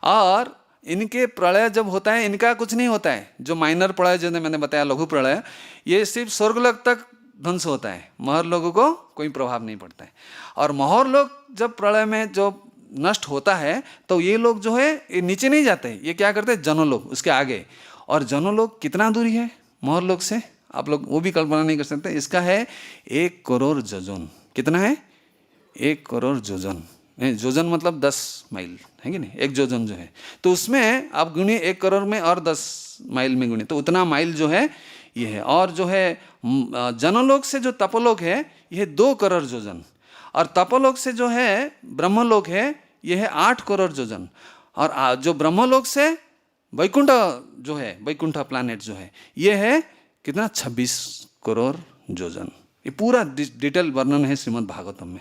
और इनके प्रलय जब होता है, इनका कुछ नहीं होता है। जो माइनर प्रलय जो मैंने बताया, लघु प्रलय, ये सिर्फ स्वर्गलोक तक ध्वंस होता है, महर लोगों को कोई प्रभाव नहीं पड़ता है। और महर लोक जब प्रलय में जो नष्ट होता है, तो ये लोग जो है ये नीचे नहीं जाते, ये क्या करते हैं, जनोलोक उसके आगे। और जनोलोक कितना दूरी है महर लोक से, आप लोग वो भी कल्पना नहीं कर सकते। इसका है 1 करोड़ योजन। कितना है, 1 करोड़ योजन। योजन मतलब 10 माइल, है कि नहीं, 1 योजन जो है। तो उसमें आप गुणिए 1 करोड़ में और 10 माइल में गुणिए, तो उतना माइल जो है ये है। और जो है जनोलोक से जो तपोलोक है ये 2 करोड़ योजन, और तपोलोक से जो है ब्रह्मलोक है ये है 8 करोड़ योजन। और जो ब्रह्मलोक से वैकुंठ जो है, वैकुंठ प्लैनेट जो है, ये है कितना, 26 करोड़ योजन। ये पूरा डिटेल वर्णन है श्रीमद् भागवतम में।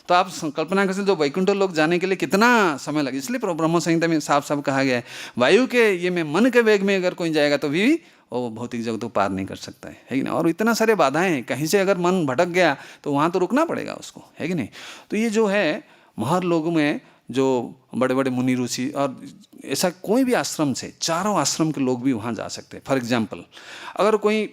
तो आप कल्पना कर सकते, जो वैकुंठ लोक जाने के लिए कितना समय लगे। इसलिए ब्रह्म संहिता में साफ साफ कहा गया है, वायु के ये में मन के वेग में अगर कोई जाएगा तो भी वो भौतिक जगत को पार नहीं कर सकता है कि नहीं। और इतना सारे बाधाएं हैं, कहीं से अगर मन भटक गया तो वहाँ तो रुकना पड़ेगा उसको, है कि नहीं। तो ये जो है महर लोग में जो बड़े बड़े मुनि ऋषि, और ऐसा कोई भी आश्रम से, चारों आश्रम के लोग भी वहाँ जा सकते हैं। फॉर एग्जाम्पल, अगर कोई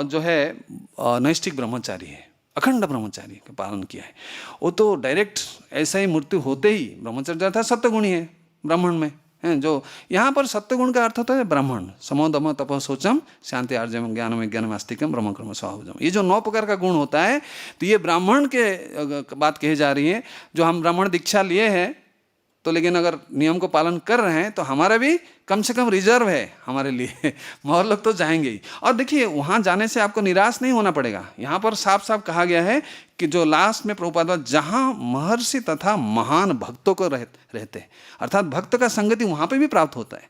जो है नैष्ठिक ब्रह्मचारी है, अखंड ब्रह्मचारी का पालन किया है, वो तो डायरेक्ट ऐसा ही मृत्यु होते ही ब्रह्मचर्य था, सत्वगुणी है ब्राह्मण में हैं। जो यहाँ पर सत्वगुण का अर्थ होता है ब्राह्मण, समो दम तप शौचम शांति आर्जवम ज्ञानम विज्ञानम आस्तिकम ब्रह्म कर्म स्वभावजम। ये जो 9 प्रकार का गुण होता है, तो ये ब्राह्मण के बात कही जा रही है। जो हम ब्राह्मण दीक्षा लिए हैं तो लेकिन अगर नियम को पालन कर रहे हैं तो हमारा भी कम से कम रिजर्व है हमारे लिए। और लोग तो जाएंगे ही। और देखिए वहाँ जाने से आपको निराश नहीं होना पड़ेगा। यहाँ पर साफ साफ कहा गया है कि जो लास्ट में प्रभुपाद जहाँ महर्षि तथा महान भक्तों को रहते हैं, अर्थात भक्त का संगति वहाँ पे भी प्राप्त होता है।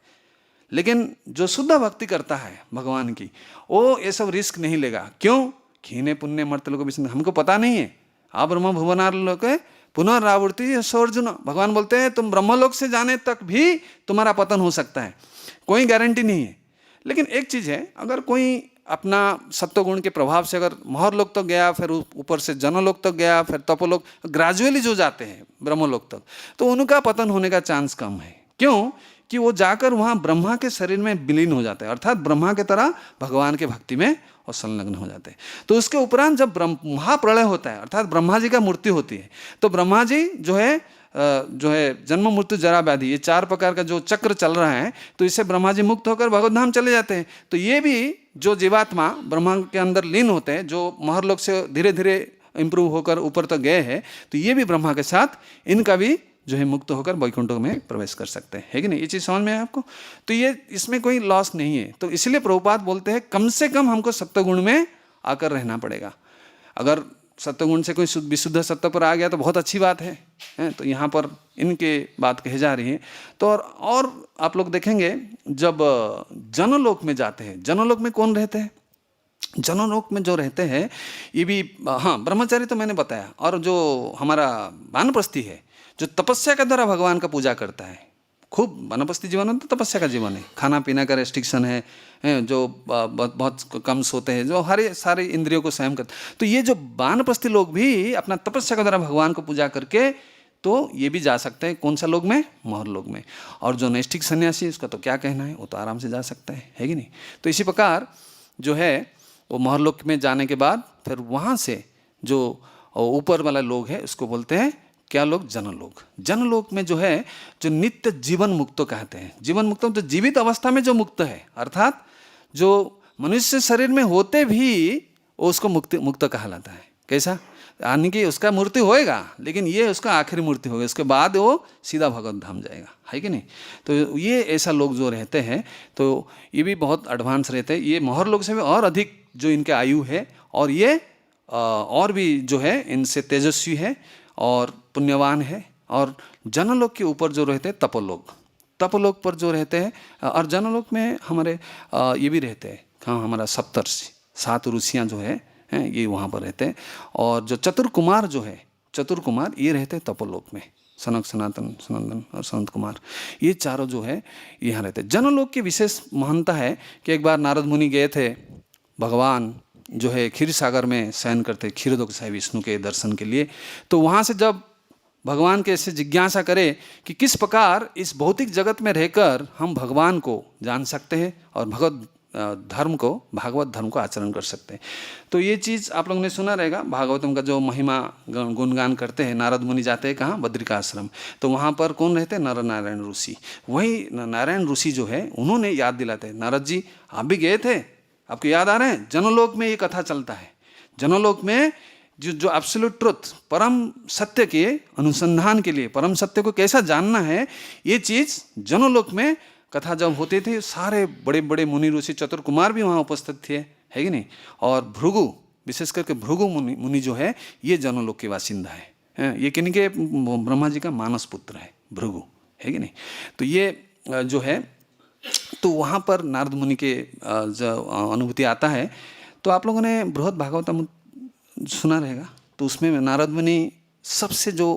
लेकिन जो शुद्ध भक्ति करता है भगवान की, वो ये सब रिस्क नहीं लेगा। क्यों? खीने पुण्य मर्त लोग विष्णु, हमको पता नहीं है। आप ब्रह्म भुवनार लोग पुनरावृत्ति अर्जुन, भगवान बोलते हैं तुम ब्रह्मलोक से जाने तक भी तुम्हारा पतन हो सकता है, कोई गारंटी नहीं है। लेकिन एक चीज़ है, अगर कोई अपना सत्वगुण के प्रभाव से अगर महरलोक तक गया, फिर ऊपर से जनलोक तक गया, फिर तपोलोक, ग्रेजुअली जो जाते हैं ब्रह्मलोक तक, तो उनका पतन होने का चांस कम है। क्यों? कि वो जाकर वहाँ ब्रह्मा के शरीर में विलीन हो जाते हैं, अर्थात ब्रह्मा के तरह भगवान के भक्ति में और संलग्न हो जाते हैं। तो उसके उपरांत जब महाप्रलय होता है, अर्थात ब्रह्मा जी का मृत्यु होती है, तो ब्रह्मा जी जो है जन्म मृत्यु जरा व्याधि, ये 4 प्रकार का जो चक्र चल रहा है, तो इससे ब्रह्मा जी मुक्त होकर भगवत धाम चले जाते हैं। तो ये भी जो जीवात्मा ब्रह्मा के अंदर लीन होते हैं, जो महरलोक से धीरे धीरे इंप्रूव होकर ऊपर तक गए हैं, तो ये भी ब्रह्मा के साथ इनका भी जो है मुक्त होकर वैकुंठों में प्रवेश कर सकते हैं, है कि नहीं? ये चीज़ समझ में है आपको? तो ये इसमें कोई लॉस नहीं है। तो इसलिए प्रभुपाद बोलते हैं कम से कम हमको सत्वगुण में आकर रहना पड़ेगा। अगर सत्वगुण से कोई विशुद्ध सत्व पर आ गया तो बहुत अच्छी बात है। तो यहाँ पर इनके बात कही जा रही है। तो और आप लोग देखेंगे जब जनलोक में जाते हैं, जनलोक में कौन रहते हैं? जनलोक में जो रहते हैं ये भी, हाँ, ब्रह्मचारी तो मैंने बताया, और जो हमारा वानप्रस्थी है, जो तपस्या के द्वारा भगवान का पूजा करता है, खूब वानप्रस्थी जीवन है तो तपस्या का जीवन है, खाना पीना का रेस्ट्रिक्शन है, जो बहुत कम सोते हैं, जो हर सारे इंद्रियों को संयम करते। तो ये जो वानप्रस्थी लोग भी अपना तपस्या के द्वारा भगवान को पूजा करके तो ये भी जा सकते हैं। कौन सा लोक में? महरलोक में। और जो नैष्ठिक सन्यासी, उसका तो क्या कहना है, वो तो आराम से जा सकता है कि नहीं? तो इसी प्रकार जो है वो महरलोक में जाने के बाद फिर वहाँ से जो ऊपर वाला लोग है उसको बोलते हैं क्या लोग? जनलोक। जनलोक में जो है जो नित्य जीवन मुक्त कहते हैं। जीवन मुक्त तो जीवित अवस्था में जो मुक्त है, अर्थात जो मनुष्य शरीर में होते भी उसको मुक्त कहलाता है। कैसा? यानी कि उसका मृत्यु होएगा, लेकिन ये उसका आखिरी मृत्यु होगा, उसके बाद वो सीधा भगवत धाम जाएगा, है कि नहीं? तो ये ऐसा लोग जो रहते हैं तो ये भी बहुत एडवांस रहते हैं। ये महरलोक से भी और अधिक जो इनके आयु है, और ये और भी जो है इनसे तेजस्वी है और पुण्यवान है। और जनलोक के ऊपर जो रहते हैं तपोलोक, तपोलोक पर जो रहते हैं, और जनलोक में हमारे ये भी रहते हैं, हाँ, हमारा सप्तर्षि, 7 ऋषियाँ जो है ये वहाँ पर रहते हैं। और जो चतुर्कुमार जो है, चतुर्कुमार ये रहते हैं तपोलोक में, सनक, सनातन, सनंदन और संत कुमार, ये चारों जो है यहाँ रहते हैं। जनलोक की विशेष महानता है कि एक बार नारद मुनि गए थे, भगवान जो है क्षीर सागर में शयन करते, क्षीरोदक साई विष्णु के दर्शन के लिए। तो वहाँ से जब भगवान के ऐसे जिज्ञासा करे कि किस प्रकार इस भौतिक जगत में रहकर हम भगवान को जान सकते हैं और भागवत धर्म को आचरण कर सकते हैं। तो ये चीज़ आप लोगों ने सुना रहेगा, भागवतम का जो महिमा गुणगान करते हैं, नारद मुनि जाते हैं कहाँ? बद्रिकाश्रम। तो वहाँ पर कौन रहते हैं? नर नारायण ऋषि। वही नारायण ऋषि जो है उन्होंने याद दिलाते हैं, नारद जी आप भी गए थे, आपको याद आ रहे हैं? जनलोक में ये कथा चलता है। जनलोक में जो एब्सोल्यूट ट्रुथ, परम सत्य के अनुसंधान के लिए, परम सत्य को कैसा जानना है, ये चीज़ जनलोक में कथा जब होती थी, सारे बड़े बड़े मुनि ऋषि चतुर्कुमार भी वहाँ उपस्थित थे, है कि नहीं? और भृगु, विशेष करके भृगु मुनि जो है ये जनलोक के बासिंदा है। ये किनके? ब्रह्मा जी का मानस पुत्र है भृगु, है कि नहीं? तो ये जो है, तो वहाँ पर नारद मुनि के जो अनुभूति आता है, तो आप लोगों ने बृहद भागवतम सुना रहेगा। तो उसमें नारद मुनि सबसे जो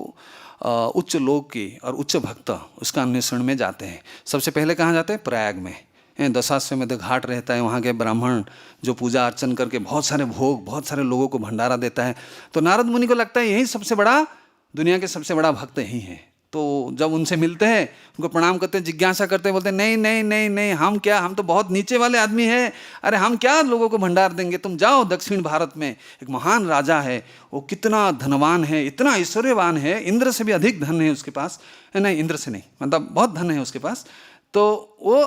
उच्च लोक की और उच्च भक्त उसका अन्वेषण में जाते हैं। सबसे पहले कहाँ जाते हैं? प्रयाग में। दशाश्वमेध घाट रहता है, वहाँ के ब्राह्मण जो पूजा अर्चन करके बहुत सारे भोग, बहुत सारे लोगों को भंडारा देता है। तो नारद मुनि को लगता है यही सबसे बड़ा, दुनिया के सबसे बड़ा भक्त यही है। तो जब उनसे मिलते हैं, उनको प्रणाम करते हैं, जिज्ञासा करते हैं, बोलते हैं नहीं नहीं नहीं नहीं, हम क्या, हम तो बहुत नीचे वाले आदमी हैं, अरे हम क्या लोगों को भंडार देंगे, तुम जाओ दक्षिण भारत में एक महान राजा है, वो कितना धनवान है, इतना ऐश्वर्यवान है, इंद्र से भी अधिक धन है उसके पास, नहीं इंद्र से नहीं, मतलब बहुत धन है उसके पास, तो वो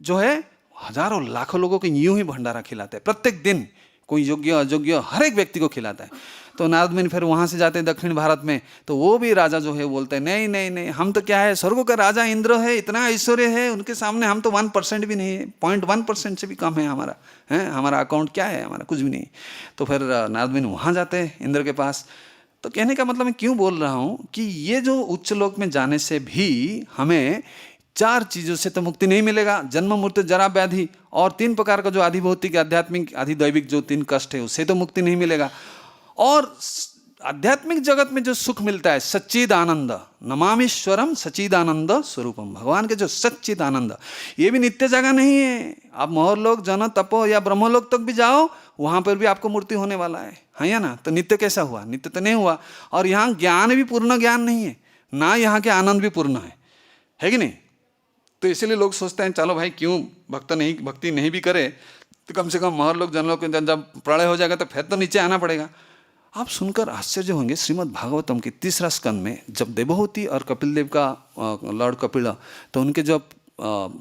जो है हजारों लाखों लोगों को यूं ही भंडारा खिलाते हैं प्रत्येक दिन, कोई योग्य अयोग्य हर एक व्यक्ति को खिलाता है। तो नारद मुनि फिर वहाँ से जाते हैं दक्षिण भारत में, तो वो भी राजा जो है बोलते हैं नहीं नहीं नहीं, हम तो क्या है, स्वर्ग का राजा इंद्र है, इतना ऐश्वर्य है, उनके सामने हम तो 1% भी नहीं है, 0.1% से भी कम है हमारा, है हमारा अकाउंट क्या है, हमारा कुछ भी नहीं। तो फिर नारद मुनि वहाँ जाते हैं इंद्र के पास। तो कहने का मतलब मैं क्यों बोल रहा हूँ कि ये जो उच्च लोक में जाने से भी हमें 4 चीज़ों से तो मुक्ति नहीं मिलेगा, जन्म मृत्यु जरा व्याधि और 3 प्रकार का जो आधिभौतिक आध्यात्मिक आधिदैविक जो 3 कष्ट है उससे तो मुक्ति नहीं मिलेगा। और आध्यात्मिक जगत में जो सुख मिलता है सच्चिद आनंद, नमामीश्वरम सच्चिदानंद स्वरूपम, भगवान के जो सच्चिद आनंद, ये भी नित्य जगह नहीं है। आप मोहरलोक जन तपो या ब्रह्मलोक तक भी जाओ, वहाँ पर भी आपको मूर्ति होने वाला है या ना। तो नित्य कैसा हुआ, नित्य तो नहीं हुआ। और यहाँ ज्ञान भी पूर्ण ज्ञान नहीं है ना, यहाँ के आनंद भी पूर्ण है कि नहीं। तो इसीलिए लोग सोचते हैं चलो भाई क्यों भक्ति नहीं भी करे तो कम से कम मोहरलोक जनलोक जब प्रलय हो जाएगा तो फिर तो नीचे आना पड़ेगा। आप सुनकर आश्चर्य होंगे, श्रीमद् भागवतम के 3रा स्कंद में जब देवहूति और कपिल देव का लॉर्ड कपिल, तो उनके जब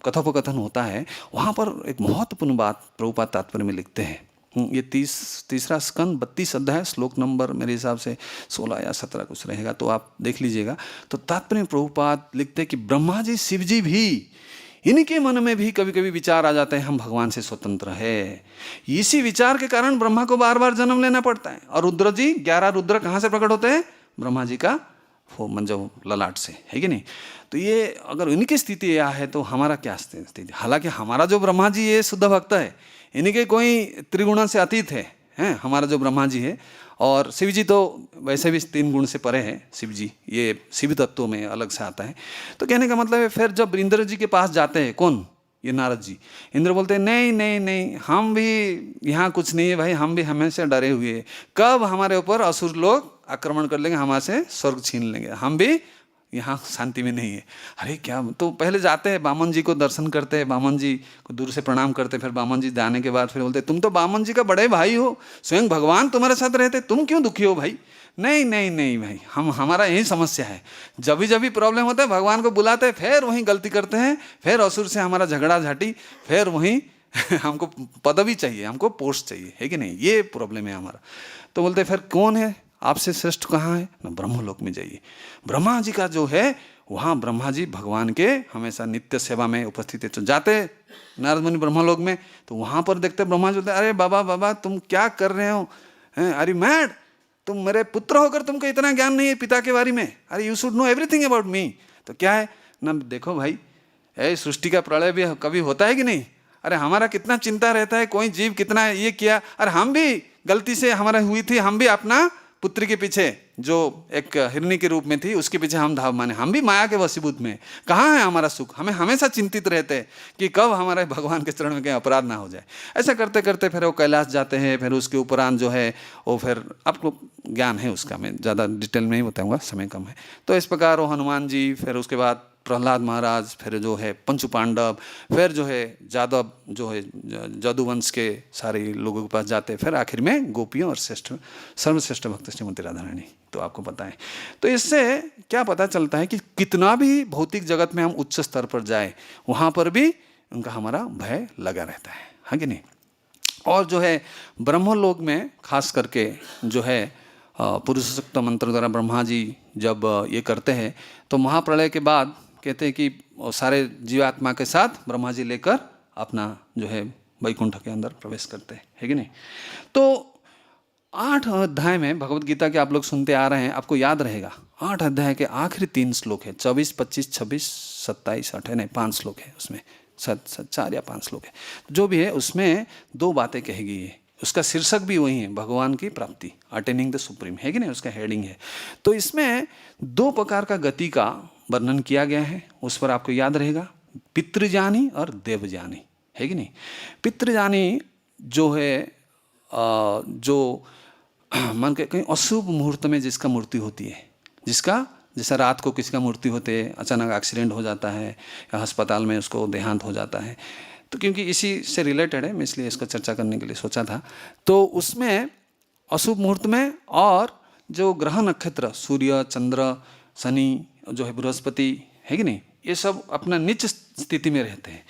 कथोपकथन होता है, वहाँ पर एक महत्वपूर्ण बात प्रभुपाद तात्पर्य में लिखते हैं। ये 3रा स्कंद 32 अध्याय, श्लोक नंबर मेरे हिसाब से 16 या 17 कुछ रहेगा, तो आप देख लीजिएगा। तो तात्पर्य में प्रभुपाद लिखते हैं कि ब्रह्मा जी शिव जी भी, इनके मन में भी कभी कभी विचार आ जाते हैं हम भगवान से स्वतंत्र है। इसी विचार के कारण ब्रह्मा को बार बार जन्म लेना पड़ता है। और रुद्र जी 11 रुद्र कहाँ से प्रकट होते हैं, ब्रह्मा जी का मंजो ललाट से, है कि नहीं। तो ये अगर इनकी स्थिति यह है तो हमारा क्या स्थिति। हालांकि हमारा जो ब्रह्मा जी ये शुद्ध भक्त है, इनके कोई त्रिगुण से अतीत है हमारा जो ब्रह्मा जी है। और शिव जी तो वैसे भी 3 गुण से परे है शिव जी, ये शिव तत्व में अलग से आता है। तो कहने का मतलब है फिर जब इंद्र जी के पास जाते हैं, कौन, ये नारद जी, इंद्र बोलते हैं नहीं नहीं नहीं, हम भी यहाँ कुछ नहीं है भाई, हम भी हमेशा डरे हुए हैं, कब हमारे ऊपर असुर लोग आक्रमण कर लेंगे, हमारे से स्वर्ग छीन लेंगे, हम भी यहाँ शांति में नहीं है। अरे क्या, तो पहले जाते हैं बामन जी को दर्शन करते हैं, बामन जी को दूर से प्रणाम करते, फिर बामन जी जाने के बाद फिर बोलते तुम तो बामन जी का बड़े भाई हो, स्वयं भगवान तुम्हारे साथ रहते, तुम क्यों दुखी हो भाई। नहीं नहीं नहीं भाई, हमारा यही समस्या है, जब भी प्रॉब्लम होता है भगवान को बुलाते हैं, फिर वहीं गलती करते हैं, फिर असुर से हमारा झगड़ा झाटी, फिर वहीं हमको पदवी चाहिए, हमको पोस्ट चाहिए, है कि नहीं, ये प्रॉब्लम है हमारा। तो बोलते फिर कौन है आपसे श्रेष्ठ कहाँ है ना, ब्रह्मलोक में जाइए। ब्रह्मा जी का जो है वहाँ ब्रह्मा जी भगवान के हमेशा नित्य सेवा में उपस्थित है। तो जाते नारद मुनि ब्रह्मलोक में, तो वहाँ पर देखते ब्रह्मा जी बोलते अरे बाबा तुम क्या कर रहे हो, अरे मैड, तुम मेरे पुत्र होकर तुमको इतना ज्ञान नहीं है पिता के बारे में, अरे you should know everything about me. तो क्या है ना, देखो भाई सृष्टि का प्रलय भी कभी होता है कि नहीं, अरे हमारा कितना चिंता रहता है, कोई जीव कितना ये किया, अरे हम भी गलती से हमारा हुई थी, हम भी अपना पुत्री के पीछे जो एक हिरणी के रूप में थी उसके पीछे हम धाव माने, हम भी माया के वशीभूत में, कहाँ है हमारा सुख, हमें हमेशा चिंतित रहते हैं कि कब हमारे भगवान के चरण में कहीं अपराध ना हो जाए। ऐसा करते करते फिर वो कैलाश जाते हैं, फिर उसके उपरांत जो है वो फिर आपको ज्ञान है उसका, मैं ज़्यादा डिटेल में नहीं बताऊँगा, समय कम है। तो इस प्रकार वो हनुमान जी, फिर उसके बाद प्रहलाद महाराज, फिर जो है पंचु पांडव, फिर जो है जादव जो है जादूवंश के सारे लोगों के पास जाते, फिर आखिर में गोपियों और सर्वश्रेष्ठ भक्त श्रीमती राधा रानी, तो आपको पता है। तो इससे क्या पता चलता है कि कितना भी भौतिक जगत में हम उच्च स्तर पर जाए, वहाँ पर भी उनका हमारा भय लगा रहता है कि नहीं। और जो है ब्रह्मलोक में खास करके जो है पुरुषोक्त मंत्र द्वारा ब्रह्मा जी जब ये करते हैं, तो महाप्रलय के बाद कहते हैं कि सारे जीवात्मा के साथ ब्रह्मा जी लेकर अपना जो है वैकुंठ के अंदर प्रवेश करते हैं, है कि नहीं। तो 8 अध्याय में भगवत गीता के आप लोग सुनते आ रहे हैं, आपको याद रहेगा 8 अध्याय के आखिरी 3 श्लोक है, 24, 25, 26, 27, 28 नहीं 5 श्लोक है उसमें, 4 या 5 श्लोक है, जो भी है उसमें 2 बातें कही गई है। उसका शीर्षक भी वही है, भगवान की प्राप्ति, अटेनिंग द सुप्रीम, है कि नहीं, उसका हेडिंग है। तो इसमें 2 प्रकार का गति का वर्णन किया गया है, उस पर आपको याद रहेगा, पितृजानी और देवजानी, है कि नहीं। पितृजानी जो है जो मन के कहीं अशुभ मुहूर्त में जिसका मृत्यु होती है, जिसका जैसे रात को किसी का मृत्यु होते, अचानक एक्सीडेंट हो जाता है या अस्पताल में उसको देहांत हो जाता है, तो क्योंकि इसी से रिलेटेड है मैं इसलिए इसको चर्चा करने के लिए सोचा था। तो उसमें अशुभ मुहूर्त में और जो ग्रह नक्षत्र सूर्य, चंद्र, शनि, जो है बृहस्पति, है कि नहीं, ये सब अपना नीच स्थिति में रहते हैं।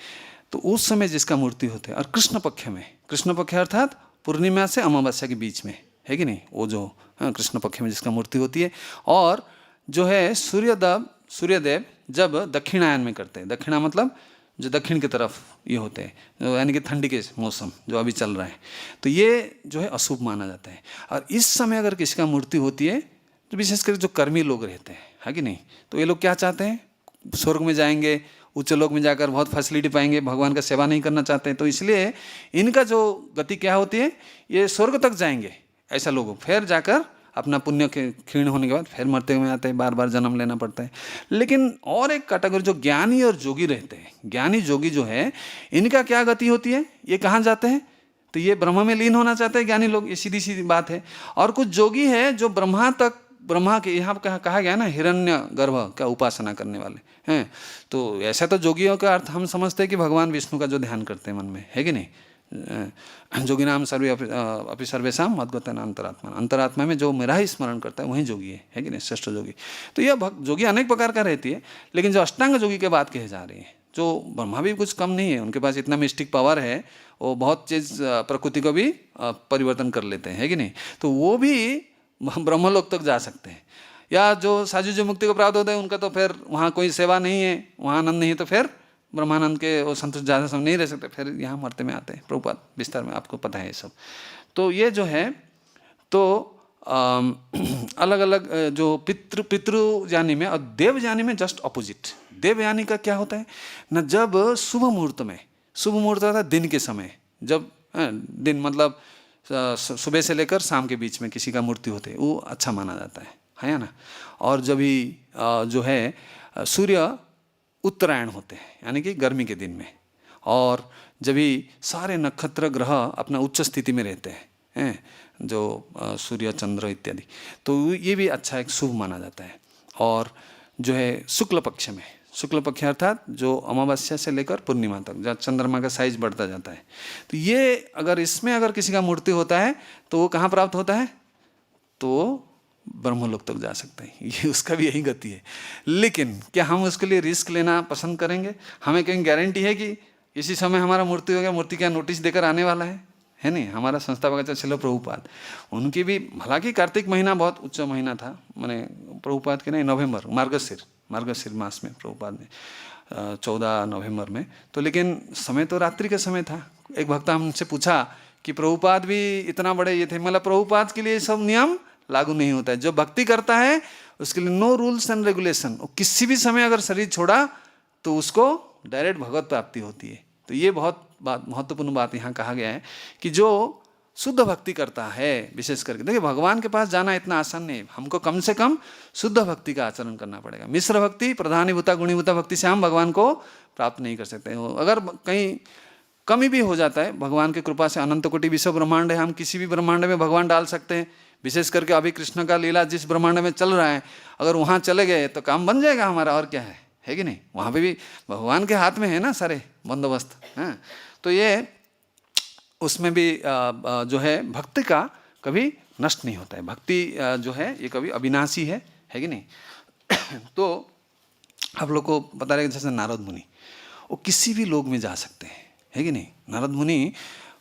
तो उस समय जिसका मृत्यु होते हैं, और कृष्ण पक्ष में, कृष्ण पक्ष अर्थात पूर्णिमा से अमावस्या के बीच में, है कि नहीं, वो जो कृष्ण पक्ष में जिसका मृत्यु होती है, और जो है सूर्यदेव जब दक्षिणायन में करते हैं, दक्षिणा मतलब जो दक्षिण की तरफ ये होते हैं, यानी कि ठंडी के मौसम जो अभी चल रहा है, तो ये जो है अशुभ माना जाता है। और इस समय अगर किसी का मृत्यु होती है तो विशेषकर जो कर्मी लोग रहते हैं, है कि नहीं, तो ये लोग क्या चाहते हैं, स्वर्ग में जाएंगे, उच्च लोक में जाकर बहुत फैसिलिटी पाएंगे, भगवान का सेवा नहीं करना चाहते हैं, तो इसलिए इनका जो गति क्या होती है, ये स्वर्ग तक जाएंगे ऐसा लोग, फिर जाकर अपना पुण्य के क्षीण होने के बाद फिर मरते हुए आते हैं, बार बार जन्म लेना पड़ता है। लेकिन और एक कैटेगरी जो ज्ञानी और जोगी रहते हैं, ज्ञानी जोगी जो है, इनका क्या गति होती है, ये कहाँ जाते हैं, तो ये ब्रह्मा में लीन होना चाहते हैं ज्ञानी लोग, ये सीधी सीधी बात है। और कुछ जोगी है जो ब्रह्मा तक, ब्रह्मा के यहाँ कहा गया ना, हिरण्य गर्भ का उपासना करने वाले हैं। तो ऐसा तो जोगियों का अर्थ हम समझते हैं कि भगवान विष्णु का जो ध्यान करते हैं मन में, है कि नहीं, जोगी नाम सर्वे अपि सर्वेषां मद्गतान अंतरात्मा, अंतरात्मा में जो मेरा ही स्मरण करता है वही जोगी है कि नहीं, श्रेष्ठ जोगी। तो यह जोगी अनेक प्रकार का रहती है, लेकिन जो अष्टांग जोगी की बात कही जा रही है, जो ब्रह्मा भी कुछ कम नहीं है, उनके पास इतना मिस्टिक पावर है, वो बहुत चीज़ प्रकृति को भी परिवर्तन कर लेते हैं, है कि नहीं, तो वो भी ब्रह्मलोक तक जा सकते हैं। या जो साजु जो मुक्ति को प्राप्त होते हैं, उनका तो फिर वहाँ कोई सेवा नहीं है, वहाँ आनंद नहीं है, तो फिर ब्रह्मानंद के वो संतुष्ट ज़्यादा समय नहीं रह सकते, फिर यहाँ मरते में आते हैं। प्रभुपाद विस्तार में आपको पता है ये सब। तो ये जो है, तो अलग अलग जो पितृ यानी में और देव यानी में जस्ट अपोजिट। देव यानी का क्या होता है न, जब शुभ मुहूर्त में, शुभ मुहूर्त होता है दिन के समय, जब दिन मतलब सुबह से लेकर शाम के बीच में किसी का मृत्यु होते है, वो अच्छा माना जाता है ना। और जब भी जो है सूर्य उत्तरायण होते हैं, यानी कि गर्मी के दिन में, और जब भी सारे नक्षत्र ग्रह अपना उच्च स्थिति में रहते हैं, जो सूर्य, चंद्र इत्यादि, तो ये भी अच्छा एक शुभ माना जाता है। और जो है शुक्ल पक्ष में, शुक्ल पक्ष अर्थात जो अमावस्या से लेकर पूर्णिमा तक, जहाँ चंद्रमा का साइज बढ़ता जाता है, तो ये अगर इसमें अगर किसी का मृत्यु होता है तो वो कहाँ प्राप्त होता है, तो ब्रह्मलोक तक जा सकते हैं। ये उसका भी यही गति है। लेकिन क्या हम उसके लिए रिस्क लेना पसंद करेंगे? हमें कहीं गारंटी है कि इसी समय हमारा मृत्यु हो गया, मूर्ति क्या नोटिस देकर आने वाला है नहीं। हमारा संस्थापक चलो प्रभुपाद, उनकी भी, हालांकि कार्तिक महीना बहुत उच्च महीना था, मैंने प्रभुपाद के नहीं, नवंबर, मार्गशीर मास में प्रभुपाद ने 14 नवंबर में, तो लेकिन समय तो रात्रि का समय था। एक भक्त हमसे पूछा कि प्रभुपाद भी इतना बड़े ये थे, मतलब प्रभुपाद के लिए सब नियम लागू नहीं होता है। जो भक्ति करता है उसके लिए नो रूल्स एंड रेगुलेशन, किसी भी समय अगर शरीर छोड़ा तो उसको डायरेक्ट भगवत प्राप्ति होती है। तो ये बहुत महत्वपूर्ण बात यहाँ कहा गया है कि जो शुद्ध भक्ति करता है, विशेष करके देखिए भगवान के पास जाना इतना आसान नहीं है, हमको कम से कम शुद्ध भक्ति का आचरण करना पड़ेगा। मिश्र भक्ति, प्रधानीभूता गुणीभूता भक्ति से हम भगवान को प्राप्त नहीं कर सकते। अगर कहीं कमी भी हो जाता है, भगवान की कृपा से अनंत कोटि विश्व ब्रह्मांड है, हम किसी भी ब्रह्मांड में भगवान डाल सकते हैं। विशेष करके अभी कृष्ण का लीला जिस ब्रह्मांड में चल रहा है, अगर वहाँ चले गए तो काम बन जाएगा हमारा, और क्या है कि नहीं। वहाँ पे भी भगवान के हाथ में है ना सारे बंदोबस्त, हैं। तो ये उसमें भी जो है भक्ति का कभी नष्ट नहीं होता है। भक्ति जो है ये कभी अविनाशी है कि नहीं। तो आप लोग को बता रहे जैसे नारद मुनि, वो किसी भी लोक में जा सकते हैं, है कि नहीं। नारद मुनि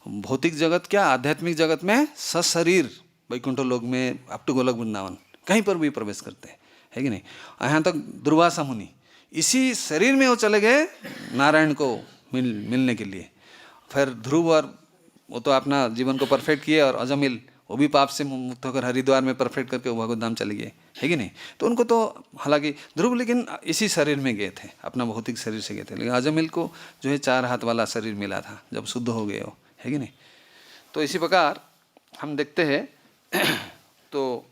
भौतिक जगत क्या, आध्यात्मिक जगत में सशरीर वैकुंठ लोक में अप टू गोलक वृंदावन कहीं पर भी प्रवेश करते हैं, है कि नहीं। यहाँ तक दुर्वासा मुनि इसी शरीर में वो चले गए नारायण को मिलने के लिए। फिर ध्रुव, और वो तो अपना जीवन को परफेक्ट किए, और अजमिल वो भी पाप से मुक्त होकर हरिद्वार में परफेक्ट करके वो भगवत धाम चले गए, है कि नहीं। तो उनको तो हालांकि ध्रुव लेकिन इसी शरीर में गए थे, अपना भौतिक शरीर से गए थे, लेकिन अजमिल को जो है 4 हाथ वाला शरीर मिला था जब शुद्ध हो गए हो, है कि नहीं। तो इसी प्रकार हम देखते हैं तो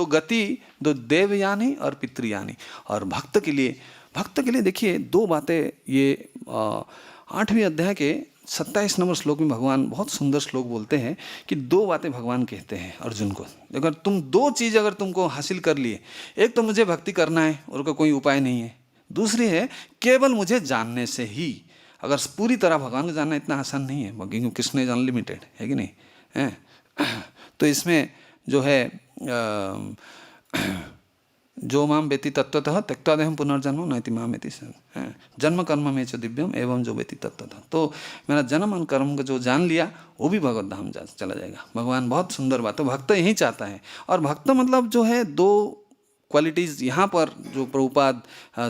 गति दो देवयानी और पितृयानी। और भक्त के लिए देखिए 2 बातें ये 8वें अध्याय के 27 नंबर श्लोक में भगवान बहुत सुंदर श्लोक बोलते हैं कि दो बातें भगवान कहते हैं अर्जुन को, अगर तुम दो चीज़ अगर तुमको हासिल कर लिए, एक तो मुझे भक्ति करना है और का कोई उपाय नहीं है, दूसरी है केवल मुझे जानने से ही। अगर पूरी तरह भगवान को जानना इतना आसान नहीं है, क्योंकि कृष्ण इज अनलिमिटेड है कि नहीं है। तो इसमें जो है जो माम वेति तत्वतः त्यक्त्वा देहं पुनर्जन्म नैति माम इति जन्म कर्म में च दिव्यम एवं जो वेति तत्वतः। तो मेरा जन्म और कर्म को जो जान लिया वो भी भगवत धाम चला जाएगा। भगवान बहुत सुंदर बात है, भक्त यही चाहता है। और भक्त मतलब जो है दो क्वालिटीज़ यहाँ पर जो प्रभुपाद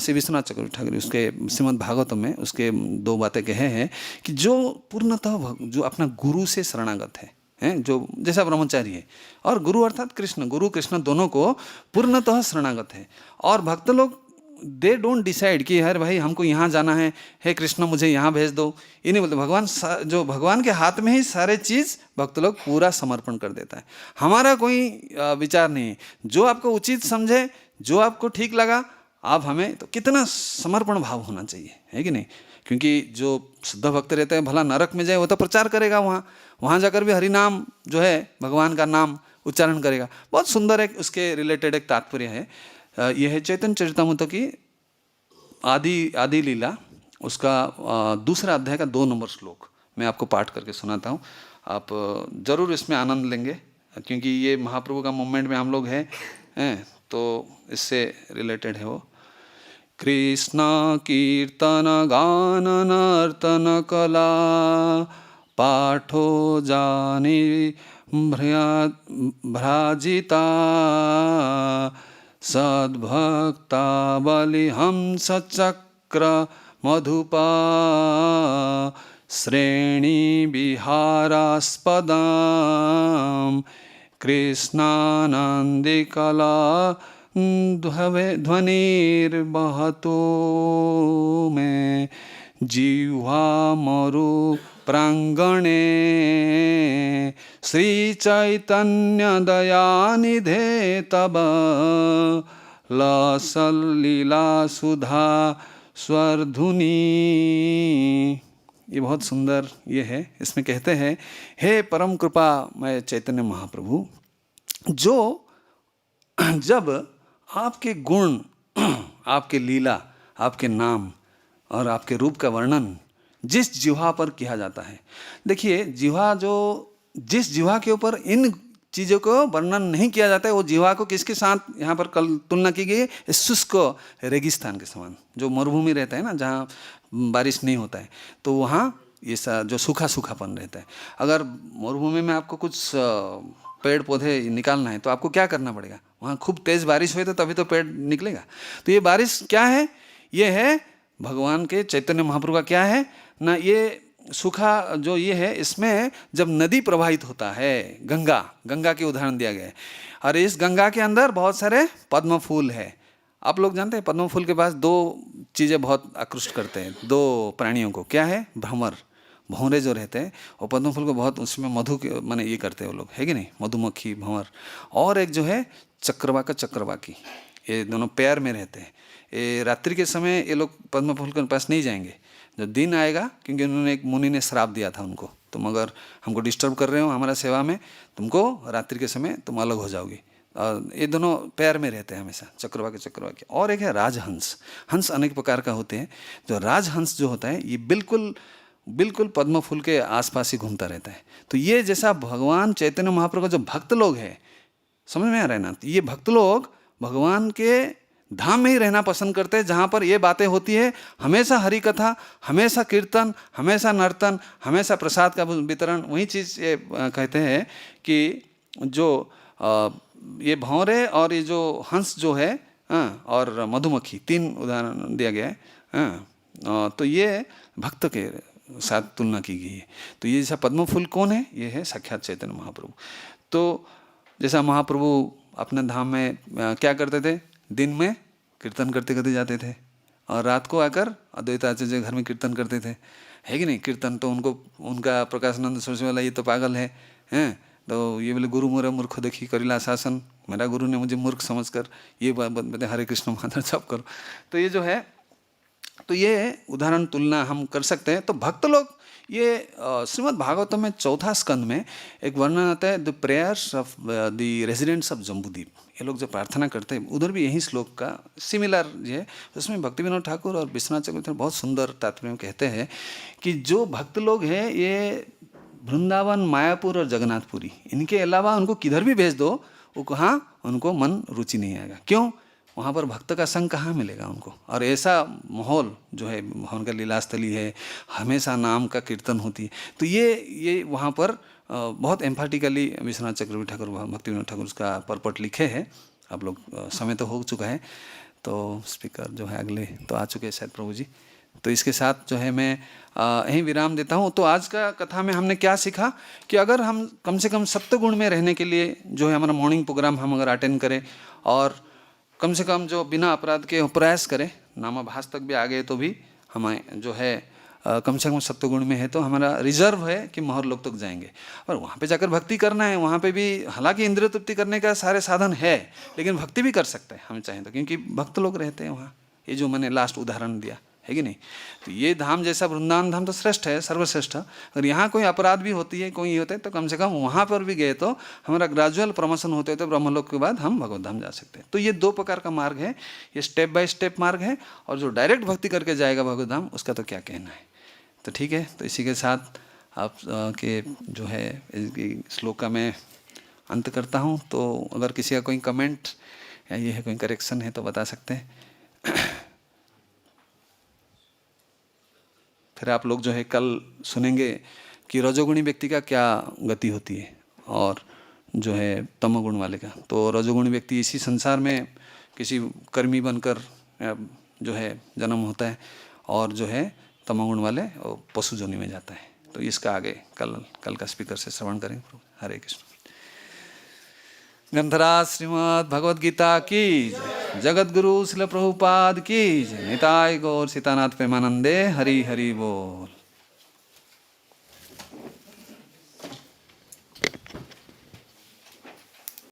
श्री विश्वनाथ चक्रवर्ती ठाकुर उसके श्रीमद् भागवतम में उसके दो बातें कहे हैं कि जो पूर्णतः जो अपना गुरु से शरणागत है, जो जैसा ब्रह्मचारी है, और गुरु अर्थात कृष्ण, गुरु कृष्ण दोनों को पूर्णतः शरणागत है। और भक्त लोग दे डोंट डिसाइड कि यार भाई हमको यहाँ जाना है, हे कृष्ण मुझे यहाँ भेज दो, ये नहीं बोलते। भगवान जो भगवान के हाथ में ही सारे चीज़ भक्त लोग पूरा समर्पण कर देता है। हमारा कोई विचार नहीं है, जो आपको उचित समझे, जो आपको ठीक लगा आप हमें, तो कितना समर्पण भाव होना चाहिए, है कि नहीं। क्योंकि जो शुद्ध भक्त रहते हैं भला नरक में जाए वो तो प्रचार करेगा, वहाँ जाकर भी हरि नाम जो है भगवान का नाम उच्चारण करेगा। बहुत सुंदर एक उसके रिलेटेड एक तात्पर्य है। यह है चैतन्य चरितामृत की आदि लीला, उसका दूसरा अध्याय का 2 नंबर श्लोक मैं आपको पाठ करके सुनाता हूँ। आप जरूर इसमें आनंद लेंगे, क्योंकि ये महाप्रभु का मूवमेंट में हम लोग हैं, तो इससे रिलेटेड है वो। कृष्ण कीर्तन गान नर्तन कला पाठो जानी भ्राजिता सद्भक्ता बलिहंस चक्र मधुपा श्रेणी विहारास्पदां कृष्णानन्दिकला ध्वनिर्बहतो में जिह्वा मरु प्रांगणे श्री चैतन्य दयानिधे तब लसलीला सुधा स्वरधुनी। ये बहुत सुंदर ये है। इसमें कहते हैं, हे परम कृपा मैं चैतन्य महाप्रभु, जो जब आपके गुण, आपके लीला, आपके नाम और आपके रूप का वर्णन जिस जिह्वा पर किया जाता है, देखिए जिह्वा जो जिस जिह्वा के ऊपर इन चीज़ों को वर्णन नहीं किया जाता है, वो जिह्वा को किसके साथ यहाँ पर कल तुलना की गई है, शुष्क रेगिस्तान के समान। जो मरुभूमि रहता है ना, जहाँ बारिश नहीं होता है, तो वहाँ ये जो सूखापन रहता है। अगर मरुभूमि में आपको कुछ पेड़ पौधे निकालना है तो आपको क्या करना पड़ेगा, वहाँ खूब तेज़ बारिश हुई तो तभी तो पेड़ निकलेगा। तो ये बारिश क्या है, ये है भगवान के चैतन्य महाप्रभु का क्या है ना, ये सूखा जो ये है, इसमें जब नदी प्रवाहित होता है, गंगा के उदाहरण दिया गया है, और इस गंगा के अंदर बहुत सारे पद्म फूल है। आप लोग जानते हैं पद्म फूल के पास 2 चीज़ें बहुत आकृष्ट करते हैं 2 प्राणियों को, क्या है, भ्रमर, भौरे जो रहते हैं वो पद्म फूल को बहुत उसमें मधु के माने ये करते हैं वो लोग, है कि नहीं, मधुमक्खी, भंवर। और एक जो है चक्रवाकी, ये दोनों पेयर में रहते हैं। ये रात्रि के समय ये लोग पद्म फूल के पास नहीं जाएंगे, जब दिन आएगा, क्योंकि उन्होंने एक मुनि ने श्राप दिया था उनको, तुम अगर हमको डिस्टर्ब कर रहे हो हमारा सेवा में, तुमको रात्रि के समय तुम अलग हो जाओगे। और ये दोनों पैर में रहते हैं हमेशा, चक्रवाकी। और एक है राजहंस। हंस अनेक प्रकार का होते हैं। जो राजहंस जो होता है ये बिल्कुल पद्म फूल के आसपास ही घूमता रहता है। तो ये जैसा भगवान चैतन्य महाप्रभु का जो भक्त लोग हैं, समझ में आ रहा है ना, ये भक्त लोग भगवान के धाम में ही रहना पसंद करते हैं, जहाँ पर ये बातें होती है, हमेशा हरि कथा, हमेशा कीर्तन, हमेशा नर्तन, हमेशा प्रसाद का वितरण। वही चीज़ ये कहते हैं कि जो ये भौरे और ये जो हंस जो है और मधुमक्खी, 3 उदाहरण दिया गया है। तो ये भक्त के साथ तुलना की गई है। तो ये जैसा पद्म फूल कौन है, ये है साक्षात चैतन्य महाप्रभु। तो जैसा महाप्रभु अपने धाम में क्या करते थे, दिन में कीर्तन करते करते जाते थे, और रात को आकर अद्वैत आचार्य घर में कीर्तन करते थे, है कि नहीं। कीर्तन तो उनका प्रकाशानंद सरस्वती वाला ये तो पागल है, तो ये बोले गुरु मोरा मूर्ख देखी करिला शासन, मेरा गुरु ने मुझे मूर्ख समझकर ये बात हरे कृष्ण माधव जप करो। तो ये जो है, तो ये उदाहरण तुलना हम कर सकते हैं। तो भक्त लोग ये श्रीमद् भागवतम में 4 स्कंद में एक वर्णन आता है, the prayers of the residents of Jambudvipa. ये लोग जो प्रार्थना करते हैं, उधर भी यही श्लोक का सिमिलर है। उसमें भक्ति विनोद ठाकुर और विश्वनाथ चक्रवर्ती बहुत सुंदर तात्पर्य में कहते हैं कि जो भक्त लोग हैं ये वृंदावन, मायापुर और जगन्नाथपुरी, इनके अलावा उनको किधर भी भेज दो, वो कहाँ उनको मन रुचि नहीं आएगा। क्यों? वहाँ पर भक्त का संग कहाँ मिलेगा उनको। और ऐसा माहौल जो है, भवन का लीलास्थली है, हमेशा नाम का कीर्तन होती है। तो ये वहाँ पर बहुत एम्फेटिकली विश्वनाथ चक्रवर्ती ठाकुर, भक्ति विनोद ठाकुर उसका परपट लिखे हैं। आप लोग समय तो हो चुका है, तो स्पीकर जो है अगले तो आ चुके हैं शायद प्रभु जी। तो इसके साथ जो है मैं यहीं विराम देता हूँ। तो आज का कथा में हमने क्या सीखा कि अगर हम कम से कम सप्तगुण में रहने के लिए जो है हमारा मॉर्निंग प्रोग्राम हम अगर अटेंड करें और कम से कम जो बिना अपराध के प्रयास करें, नामाभास तक भी आ गए तो भी हमें जो है कम से कम सप्तगुण में है, तो हमारा रिजर्व है कि मोहर लोक तक जाएंगे। और वहाँ पे जाकर भक्ति करना है, वहाँ पे भी हालांकि इंद्रिय तृप्ति करने का सारे साधन है, लेकिन भक्ति भी कर सकते हैं हम चाहें तो, क्योंकि भक्त लोग रहते हैं वहाँ। ये जो मैंने लास्ट उदाहरण दिया है कि नहीं, तो ये धाम जैसा वृंदावन धाम तो श्रेष्ठ है, सर्वश्रेष्ठ। अगर यहाँ कोई अपराध भी होती है, कोई ये होता है, तो कम से कम वहाँ पर भी गए तो हमारा ग्रेजुअल प्रमोशन होते तो ब्रह्मलोक के बाद हम भगवत धाम जा सकते हैं। तो ये 2 प्रकार का मार्ग है, ये स्टेप बाय स्टेप मार्ग है। और जो डायरेक्ट भक्ति करके जाएगा भगवत धाम, उसका तो क्या कहना है। तो ठीक है, तो इसी के साथ आप के जो है श्लोक का मैं अंत करता हूँ। तो अगर किसी का कोई कमेंट या ये है कोई करेक्शन है तो बता सकते हैं। फिर आप लोग जो है कल सुनेंगे कि रजोगुणी व्यक्ति का क्या गति होती है और जो है तमोगुण वाले का। तो रजोगुणी व्यक्ति इसी संसार में किसी कर्मी बनकर जो है जन्म होता है, और जो है तमोगुण वाले और पशु जोनि में जाता है। तो इसका आगे कल का स्पीकर से श्रवण करेंगे। हरे कृष्ण। ग्रंथराज श्रीमद् भगवद गीता की जय। जगत गुरु श्रील प्रभुपाद की जय। निताय गौर सीतानाथ प्रेमानंदे। हरि हरि बोल।